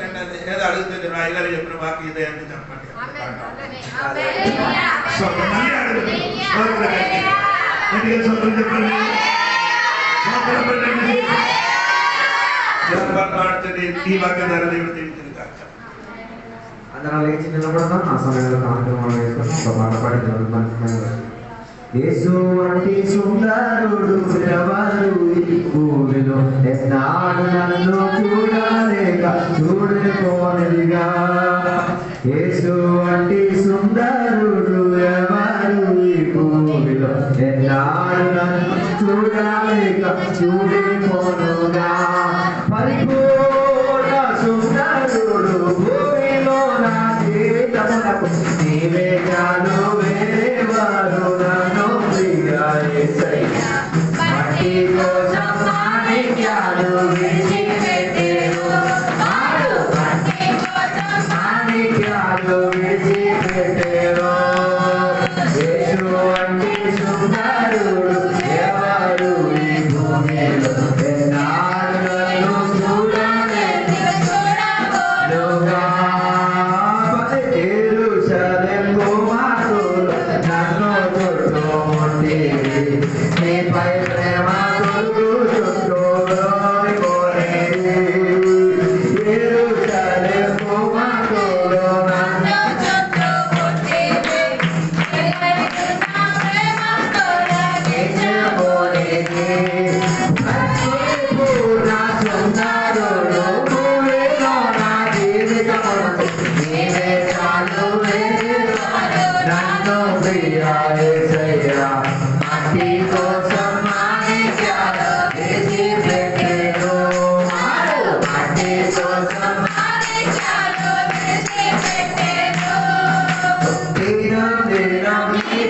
A: ఏదో అడుగుతుంది, రాయగారు చెప్పిన వాకి ఇదే అని చెప్పండి. మళ్ళీ అడుగుతుంది సోదరు చెప్పండి.
F: అందరం లేచి నిలబడతాం. ఆ సమయంలో కార్యక్రమాలు వేసుకుని ఒక పాట పాడి యేసు వంటి సుందరుడు ఎవరు ఈ భూమిలో, ఎన్నాడు నన్ను చూడలేక చూడుకోనిదిగా. యేసు వంటి సుందరుడు ఎవరు ఈ భూమిలో, ఎన్నాడు నన్ను చూడలేక చూడుకోనుగా. పరిపూర్ణ సుందరుడు భూమిలో నా జీవితమునకు నీవే చాలు, వేరేవారు నన్ను మట్టి కోసం మాణిక్యాలు విడిచిపెట్టి